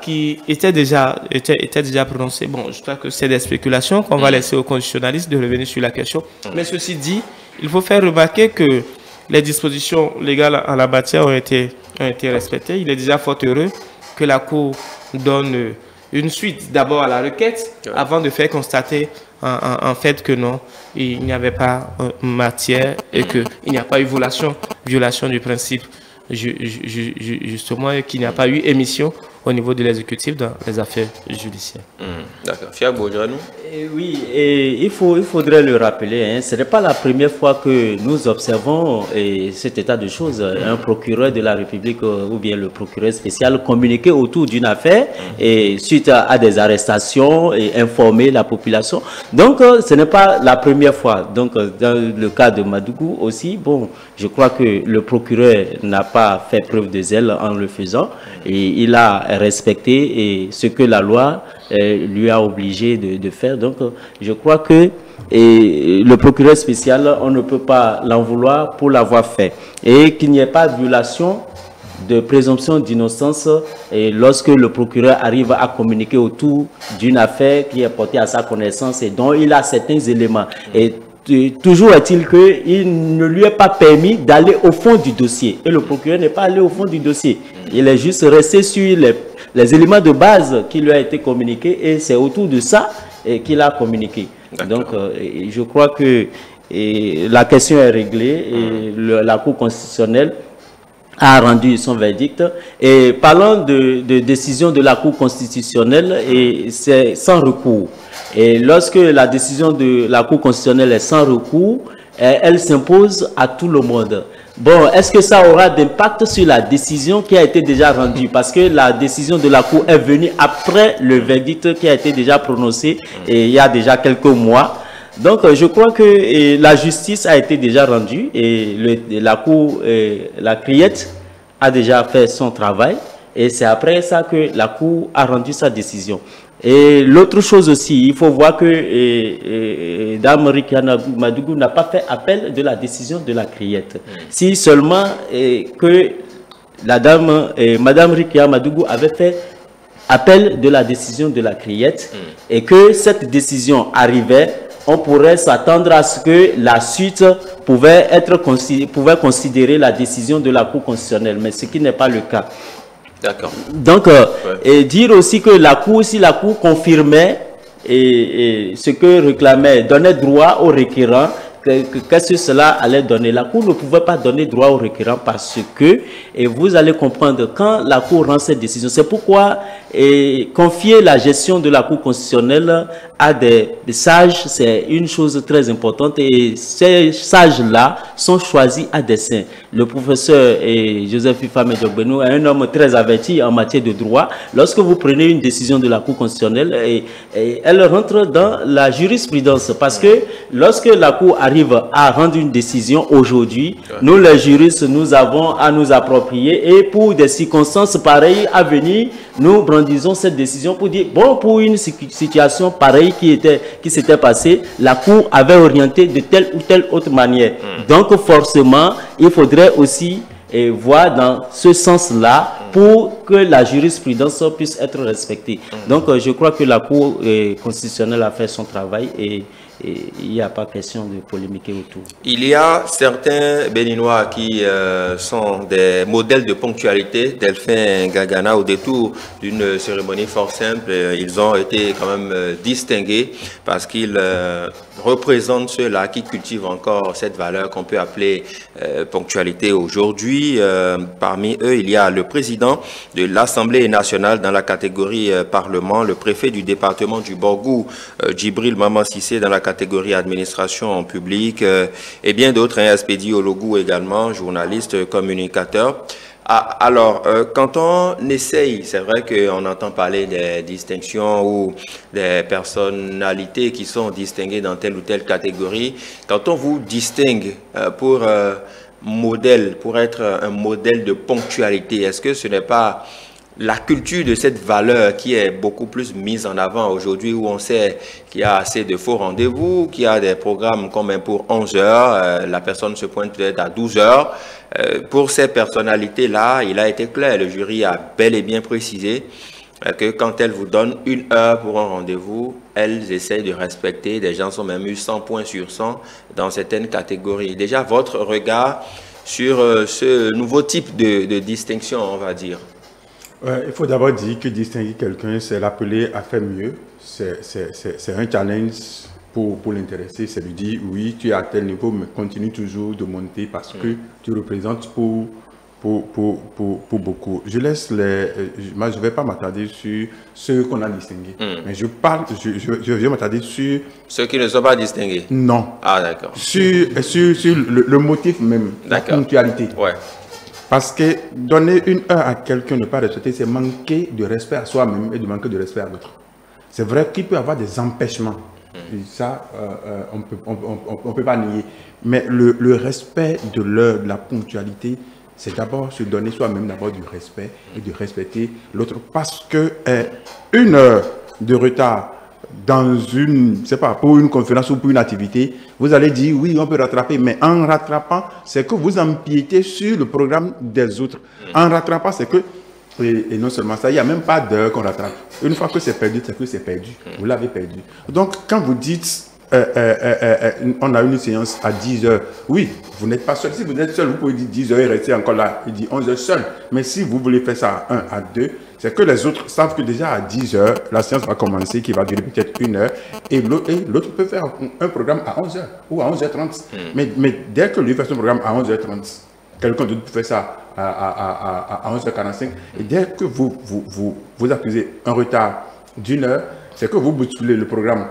qui était déjà prononcé? Bon, je crois que c'est des spéculations qu'on va laisser aux constitutionnalistes de revenir sur la question. Mais ceci dit, il faut faire remarquer que les dispositions légales en la matière ont été respectées. Il est déjà fort heureux que la Cour donne une suite d'abord à la requête avant de faire constater en fait que non, il n'y avait pas matière et qu'il n'y a pas eu violation du principe justement, et qu'il n'y a pas eu émission au niveau de l'exécutif dans les affaires judiciaires. D'accord. Fiab Boudjanou. Oui, et il faudrait le rappeler, hein, ce n'est pas la première fois que nous observons cet état de choses. Un procureur de la République ou bien le procureur spécial communiquer autour d'une affaire et suite à des arrestations et informer la population. Donc, ce n'est pas la première fois. Donc, dans le cas de Madougou aussi, bon, je crois que le procureur n'a pas fait preuve de zèle en le faisant et il a respecté ce que la loi lui a obligé de faire. Donc, je crois que le procureur spécial, on ne peut pas l'en vouloir pour l'avoir fait. Et qu'il n'y ait pas de violation de présomption d'innocence lorsque le procureur arrive à communiquer autour d'une affaire qui est portée à sa connaissance et dont il a certains éléments. Et toujours est-il qu'il ne lui est pas permis d'aller au fond du dossier. Et le procureur n'est pas allé au fond du dossier. Il est juste resté sur les éléments de base qui lui a été communiqués et c'est autour de ça qu'il a communiqué. Donc, je crois que la question est réglée et la Cour constitutionnelle a rendu son verdict. Et parlant de décision de la Cour constitutionnelle, c'est sans recours. Et lorsque la décision de la Cour constitutionnelle est sans recours, elle s'impose à tout le monde. Bon, est-ce que ça aura d'impact sur la décision qui a été déjà rendue? Parce que la décision de la Cour est venue après le verdict qui a été déjà prononcé et il y a déjà quelques mois. Donc, je crois que la justice a été déjà rendue et la Cour, la criette a déjà fait son travail et c'est après ça que la Cour a rendu sa décision. Et l'autre chose aussi, il faut voir que Dame Rekia Madougou n'a pas fait appel de la décision de la criette. Si seulement que la dame, Madame Rekia Madougou avait fait appel de la décision de la criette et que cette décision arrivait, on pourrait s'attendre à ce que la suite pouvait considérer la décision de la Cour constitutionnelle, mais ce qui n'est pas le cas. D'accord. Donc, et dire aussi que la Cour, si la Cour confirmait et ce que réclamait, donnait droit aux requérants, qu'est-ce que cela allait donner? La Cour ne pouvait pas donner droit aux requérants parce que, et vous allez comprendre, quand la Cour rend cette décision, c'est pourquoi confier la gestion de la Cour constitutionnelle à des sages, c'est une chose très importante, et ces sages-là sont choisis à dessein. Le professeur Joseph Ifame Diogbenou est un homme très averti en matière de droit. Lorsque vous prenez une décision de la Cour constitutionnelle, elle rentre dans la jurisprudence, parce que lorsque la Cour arrive à rendre une décision aujourd'hui, nous les juristes, nous avons à nous approprier, et pour des circonstances pareilles à venir, nous brandissons cette décision pour dire, bon, pour une situation pareille qui s'était passée, la Cour avait orienté de telle ou telle autre manière. Donc forcément, il faudrait aussi voir dans ce sens-là pour que la jurisprudence puisse être respectée. Donc je crois que la Cour constitutionnelle a fait son travail et il n'y a pas question de polémiquer autour. Il y a certains Béninois qui sont des modèles de ponctualité. Delphin Gagana, au détour d'une cérémonie fort simple, ils ont été quand même distingués parce qu'ils représentent ceux-là qui cultivent encore cette valeur qu'on peut appeler ponctualité aujourd'hui. Parmi eux, il y a le président de l'Assemblée nationale dans la catégorie Parlement, le préfet du département du Borgou, Djibril Maman Sissé, dans la catégorie administration publique, et bien d'autres, Espédi Ologou également, journaliste, communicateur. Alors, quand on essaye, c'est vrai qu'on entend parler des distinctions ou des personnalités qui sont distinguées dans telle ou telle catégorie. Quand on vous distingue pour modèle, pour être un modèle de ponctualité, est-ce que ce n'est pas la culture de cette valeur qui est beaucoup plus mise en avant aujourd'hui, où on sait qu'il y a assez de faux rendez-vous, qu'il y a des programmes comme pour 11 heures, la personne se pointe peut-être à 12 heures. Pour ces personnalités-là, il a été clair, le jury a bel et bien précisé que quand elles vous donnent 1 heure pour un rendez-vous, elles essayent de respecter. Des gens sont même eu 100 points sur 100 dans certaines catégories. Déjà, votre regard sur ce nouveau type de distinction, on va dire. Il faut d'abord dire que distinguer quelqu'un, c'est l'appeler à faire mieux. C'est un challenge pour l'intéressé. C'est lui dire, oui, tu es à tel niveau, mais continue toujours de monter parce que tu représentes pour beaucoup. Je laisse moi, je ne vais pas m'attarder sur ceux qu'on a distingués. Mais je vais m'attarder sur... Ceux qui ne sont pas distingués? Non. Ah, d'accord. Sur le motif même, la ponctualité. Ouais. Parce que donner 1 heure à quelqu'un, ne pas respecter, c'est manquer de respect à soi-même et de manquer de respect à l'autre. C'est vrai qu'il peut y avoir des empêchements. Et ça, on ne peut pas nier. Mais le respect de l'heure, de la ponctualité, c'est d'abord se donner soi-même d'abord du respect et de respecter l'autre. Parce que 1 heure de retard dans pour une conférence ou pour une activité, vous allez dire oui, on peut rattraper, mais en rattrapant, c'est que vous empiétez sur le programme des autres. En rattrapant, c'est que, et non seulement ça, il n'y a même pas d'heure qu'on rattrape. Une fois que c'est perdu, c'est que c'est perdu. Vous l'avez perdu. Donc, quand vous dites on a une séance à 10 heures. Oui, vous n'êtes pas seul. Si vous êtes seul, vous pouvez dire 10 heures et rester encore là. Il dit 11 heures seul. Mais si vous voulez faire ça à 1, à 2, c'est que les autres savent que déjà à 10 heures, la séance va commencer, qui va durer peut-être 1 heure. Et l'autre peut faire un programme à 11 heures ou à 11h30. Mais dès que lui fait son programme à 11h30, quelqu'un d'autre peut faire ça à 11h45. Et dès que vous accusez un retard d'1 heure, c'est que vous bousculez le programme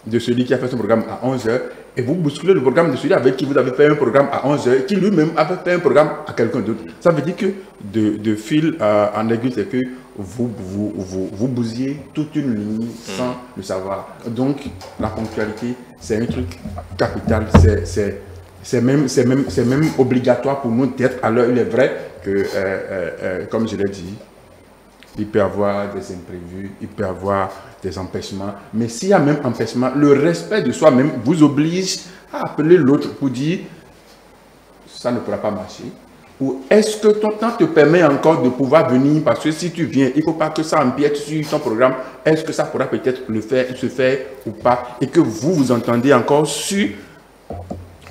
de celui qui a fait son programme à 11h et vous bousculez le programme de celui avec qui vous avez fait un programme à 11h qui lui-même avait fait un programme à quelqu'un d'autre. Ça veut dire que de fil en aiguille, c'est que vous bousillez toute une ligne sans le savoir. Donc, la ponctualité, c'est un truc capital. C'est même obligatoire pour nous d'être à l'heure. Il est vrai que, comme je l'ai dit, il peut y avoir des imprévus, il peut y avoir des empêchements. Mais s'il y a même empêchement, le respect de soi-même vous oblige à appeler l'autre pour dire ça ne pourra pas marcher. Ou est-ce que ton temps te permet encore de pouvoir venir, parce que si tu viens, il ne faut pas que ça empiète sur ton programme. Est-ce que ça pourra peut-être se faire ou pas, et que vous entendez encore sur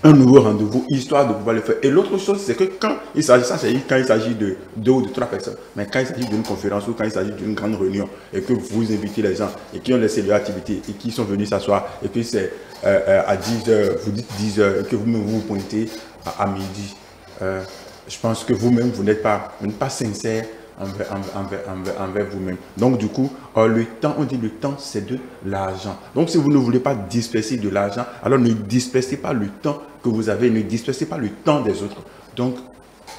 un nouveau rendez-vous, histoire de pouvoir le faire. Et l'autre chose, c'est que quand il s'agit, quand il s'agit de 2 ou de 3 personnes, mais quand il s'agit d'une conférence ou quand il s'agit d'une grande réunion et que vous invitez les gens et qui ont laissé leur activité et qui sont venus s'asseoir et puis c'est à 10h, vous dites 10h et que vous-même vous pointez à midi, je pense que vous-même, vous n'êtes pas sincère envers vous-même. Donc du coup, le temps, on dit le temps, c'est de l'argent. Donc si vous ne voulez pas disperser de l'argent, alors ne dispersez pas le temps que vous avez, ne dispersez pas le temps des autres. Donc,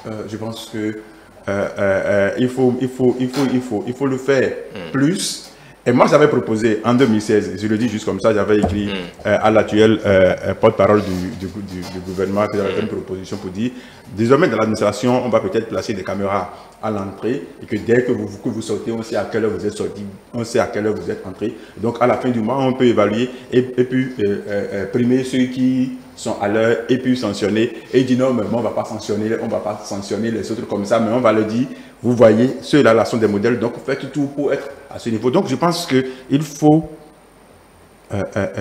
je pense que il faut le faire plus. Et moi, j'avais proposé en 2016, je le dis juste comme ça, j'avais écrit à l'actuel porte-parole du gouvernement, que j'avais fait une proposition pour dire, désormais dans l'administration, on va peut-être placer des caméras à l'entrée et que dès que vous sortez, on sait à quelle heure vous êtes sorti, on sait à quelle heure vous êtes entré. Donc à la fin du mois, on peut évaluer et puis primer ceux qui sont à l'heure et puis sanctionner. Et dire non, mais on ne va pas sanctionner les autres comme ça, mais on va le dire. Vous voyez, ceux-là là sont des modèles, donc faites tout pour être à ce niveau. Donc je pense qu'il faut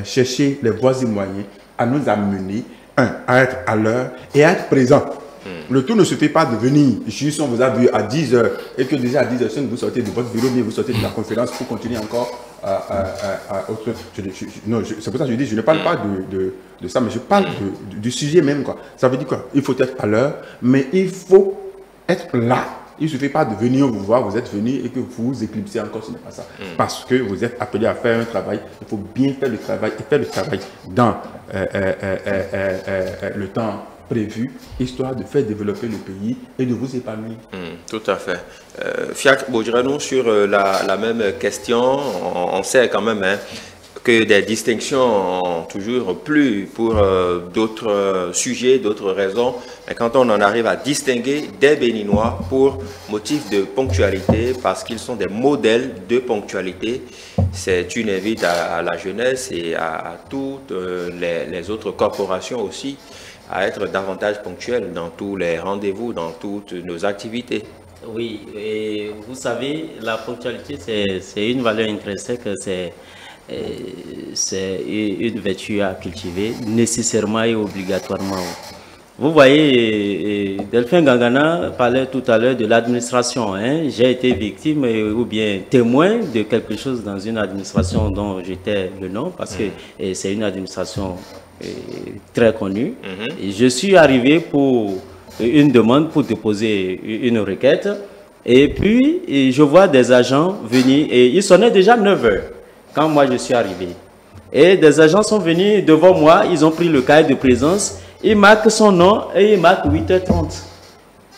chercher les voies et moyens à nous amener, à être à l'heure et à être présent. Le tout ne se fait pas de venir, juste on vous a vu à 10h et que déjà à 10h, vous sortez de votre bureau, mais vous sortez de la conférence pour continuer encore autre. C'est pour ça que je dis, je ne parle pas de ça, mais je parle du sujet même, quoi. Ça veut dire quoi? Il faut être à l'heure, mais il faut être là. Il ne suffit pas de venir vous voir, vous êtes venu et que vous éclipsez encore, ce n'est pas ça. Parce que vous êtes appelé à faire un travail, il faut bien faire le travail et faire le travail dans le temps prévu, histoire de faire développer le pays et de vous épanouir. Tout à fait. Fiacre Bojranou, sur la même question, on sait quand même que des distinctions ont toujours plus pour d'autres sujets, d'autres raisons. Mais quand on en arrive à distinguer des Béninois pour motif de ponctualité, parce qu'ils sont des modèles de ponctualité, c'est une invite à la jeunesse et à toutes les autres corporations aussi à être davantage ponctuels dans tous les rendez-vous, dans toutes nos activités. Oui, et vous savez, la ponctualité, c'est une valeur intrinsèque, c'est une vertu à cultiver nécessairement et obligatoirement. Vous voyez, Delphin Gangana parlait tout à l'heure de l'administration. J'ai été victime ou bien témoin de quelque chose dans une administration dont j'étais le nom, parce que c'est une administration très connue. Et je suis arrivé pour une demande pour déposer une requête. Et puis, je vois des agents venir, et il sonnait déjà 9 h quand moi je suis arrivé. Et des agents sont venus devant moi, ils ont pris le cahier de présence, ils marquent son nom et ils marquent 8h30.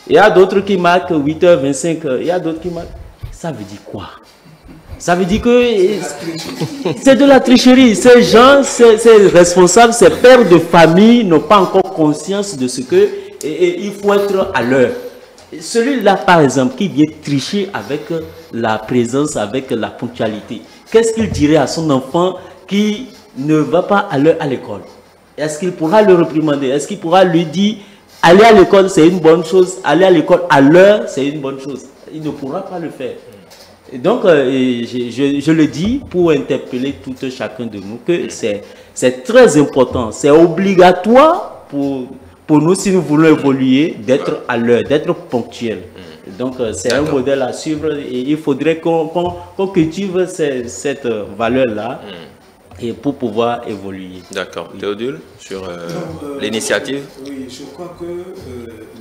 Il y a d'autres qui marquent 8h25, il y a d'autres qui marquent... Ça veut dire quoi? Ça veut dire que c'est de la tricherie. Ces gens, ces responsables, ces pères de famille n'ont pas encore conscience de ce que il faut être à l'heure. Celui-là, par exemple, qui vient tricher avec la présence, avec la ponctualité, qu'est-ce qu'il dirait à son enfant qui ne va pas à l'heure à l'école? Est-ce qu'il pourra le réprimander? Est-ce qu'il pourra lui dire, aller à l'école, c'est une bonne chose, aller à l'école à l'heure, c'est une bonne chose? Il ne pourra pas le faire. Et donc, je le dis pour interpeller tout chacun de nous que c'est très important, c'est obligatoire pour nous, si nous voulons évoluer, d'être à l'heure, d'être ponctuel. Donc, c'est un modèle à suivre et il faudrait qu'on cultive cette valeur-là et pour pouvoir évoluer. D'accord. Oui. Théodule, sur l'initiative? Oui, je crois que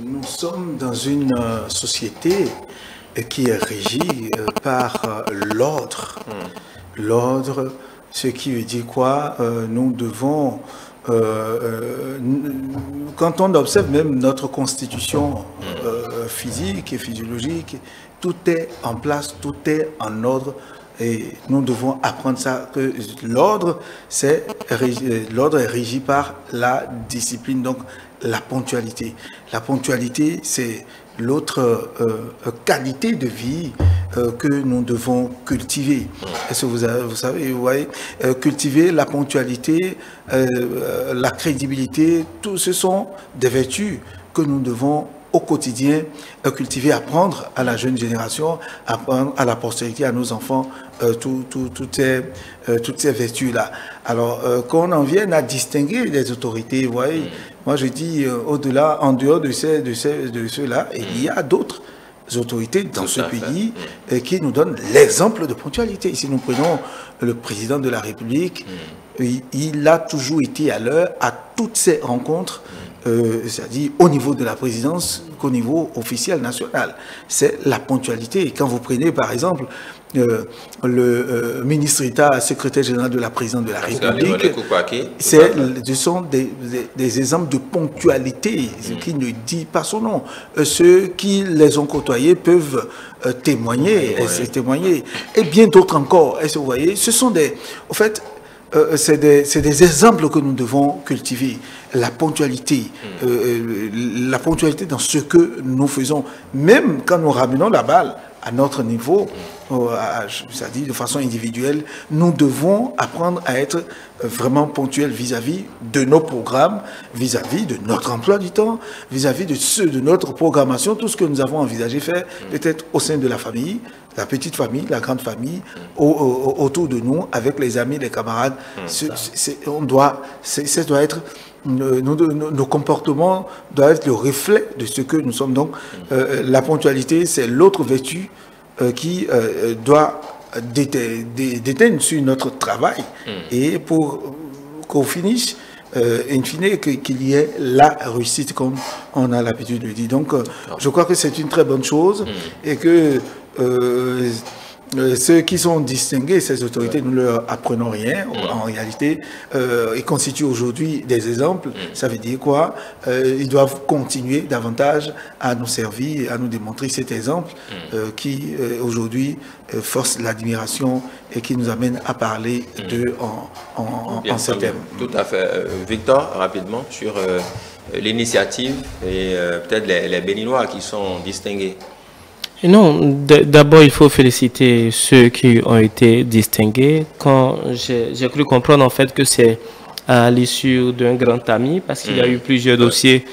nous sommes dans une société qui est régie par l'ordre. L'ordre, ce qui veut dire quoi? Nous devons... quand on observe même notre constitution physique et physiologique, tout est en place, tout est en ordre et nous devons apprendre ça, que l'ordre est régi par la discipline, donc la ponctualité. La ponctualité, c'est l'autre qualité de vie que nous devons cultiver. Est-ce que vous savez, vous voyez, cultiver la ponctualité, la crédibilité, tout ce sont des vertus que nous devons au quotidien cultiver, apprendre à la jeune génération, apprendre à la postérité, à nos enfants, toutes ces vertus-là. Alors, qu'on en vienne à distinguer les autorités, vous voyez, Moi, je dis, au-delà, en dehors de ceux-là, il y a d'autres autorités dans ce pays qui nous donnent l'exemple de ponctualité. Si nous prenons le président de la République, il a toujours été à l'heure à toutes ces rencontres, c'est-à-dire au niveau de la présidence qu'au niveau officiel national. C'est la ponctualité. Et quand vous prenez, par exemple, le ministre d'État, secrétaire général de la présidence de la République, ce sont des exemples de ponctualité qui ne dit pas son nom. Ceux qui les ont côtoyés peuvent témoigner, témoigner. Et bien d'autres encore. Est-ce que vous voyez, ce sont des... En fait, c'est des exemples que nous devons cultiver. La ponctualité dans ce que nous faisons, même quand nous ramenons la balle à notre niveau, c'est-à-dire de façon individuelle, nous devons apprendre à être vraiment ponctuels vis-à-vis de nos programmes, vis-à-vis de notre emploi du temps, vis-à-vis de notre programmation, tout ce que nous avons envisagé faire, peut-être au sein de la famille, la petite famille, la grande famille, autour de nous, avec les amis, les camarades. Nos comportements doivent être le reflet de ce que nous sommes. Donc, la ponctualité, c'est l'autre vertu qui doit déteindre sur notre travail et pour qu'au finish, in fine, qu'il y ait la réussite comme on a l'habitude de dire. Donc, je crois que c'est une très bonne chose et que ceux qui sont distingués, ces autorités, nous ne leur apprenons rien. En réalité, ils constituent aujourd'hui des exemples. Ça veut dire quoi? Ils doivent continuer davantage à nous servir, à nous démontrer cet exemple qui, aujourd'hui, force l'admiration et qui nous amène à parler d'eux en ces termes. Tout à fait. Victor, rapidement, sur l'initiative et peut-être les Béninois qui sont distingués. Non, d'abord il faut féliciter ceux qui ont été distingués. Quand j'ai cru comprendre en fait que c'est à l'issue d'un grand tamis, parce qu'il y a eu plusieurs dossiers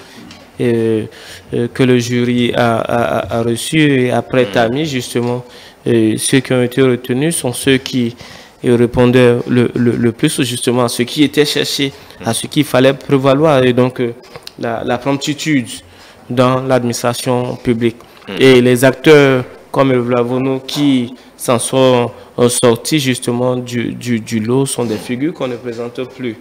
que le jury a reçus, et après tamis justement, ceux qui ont été retenus sont ceux qui répondaient le plus justement à ce qui était cherché, à ce qu'il fallait prévaloir, et donc la promptitude dans l'administration publique. Et les acteurs comme le Vlavono qui s'en sont sortis justement du lot sont des figures qu'on ne présente plus.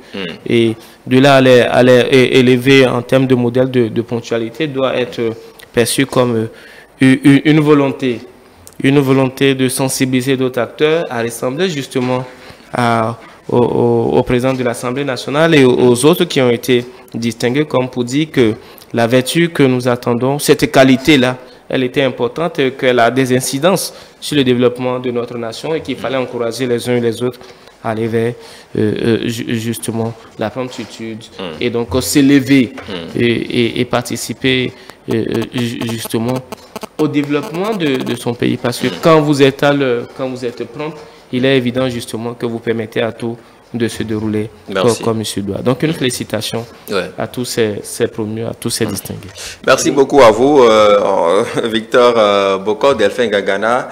Et de là à les élever en termes de modèle de ponctualité doit être perçu comme une volonté de sensibiliser d'autres acteurs à ressembler justement au président de l'Assemblée nationale et aux autres qui ont été distingués, comme pour dire que la vertu que nous attendons, cette qualité-là, elle était importante et qu'elle a des incidences sur le développement de notre nation et qu'il fallait encourager les uns et les autres à aller vers justement la promptitude et donc s'élever et participer justement au développement de son pays. Parce que quand vous êtes quand vous êtes prompt, il est évident justement que vous permettez à tout de se dérouler comme il se doit. Donc une félicitation à tous ces promus, à tous ces distingués. Merci beaucoup à vous, Victor Boko, Delphin Gagana,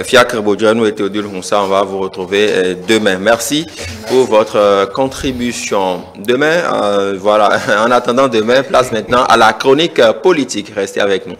Fiacre Bodjanou et Théodule Honsa. On va vous retrouver demain. Merci pour votre contribution. Demain, voilà, en attendant demain, place maintenant à la chronique politique. Restez avec nous.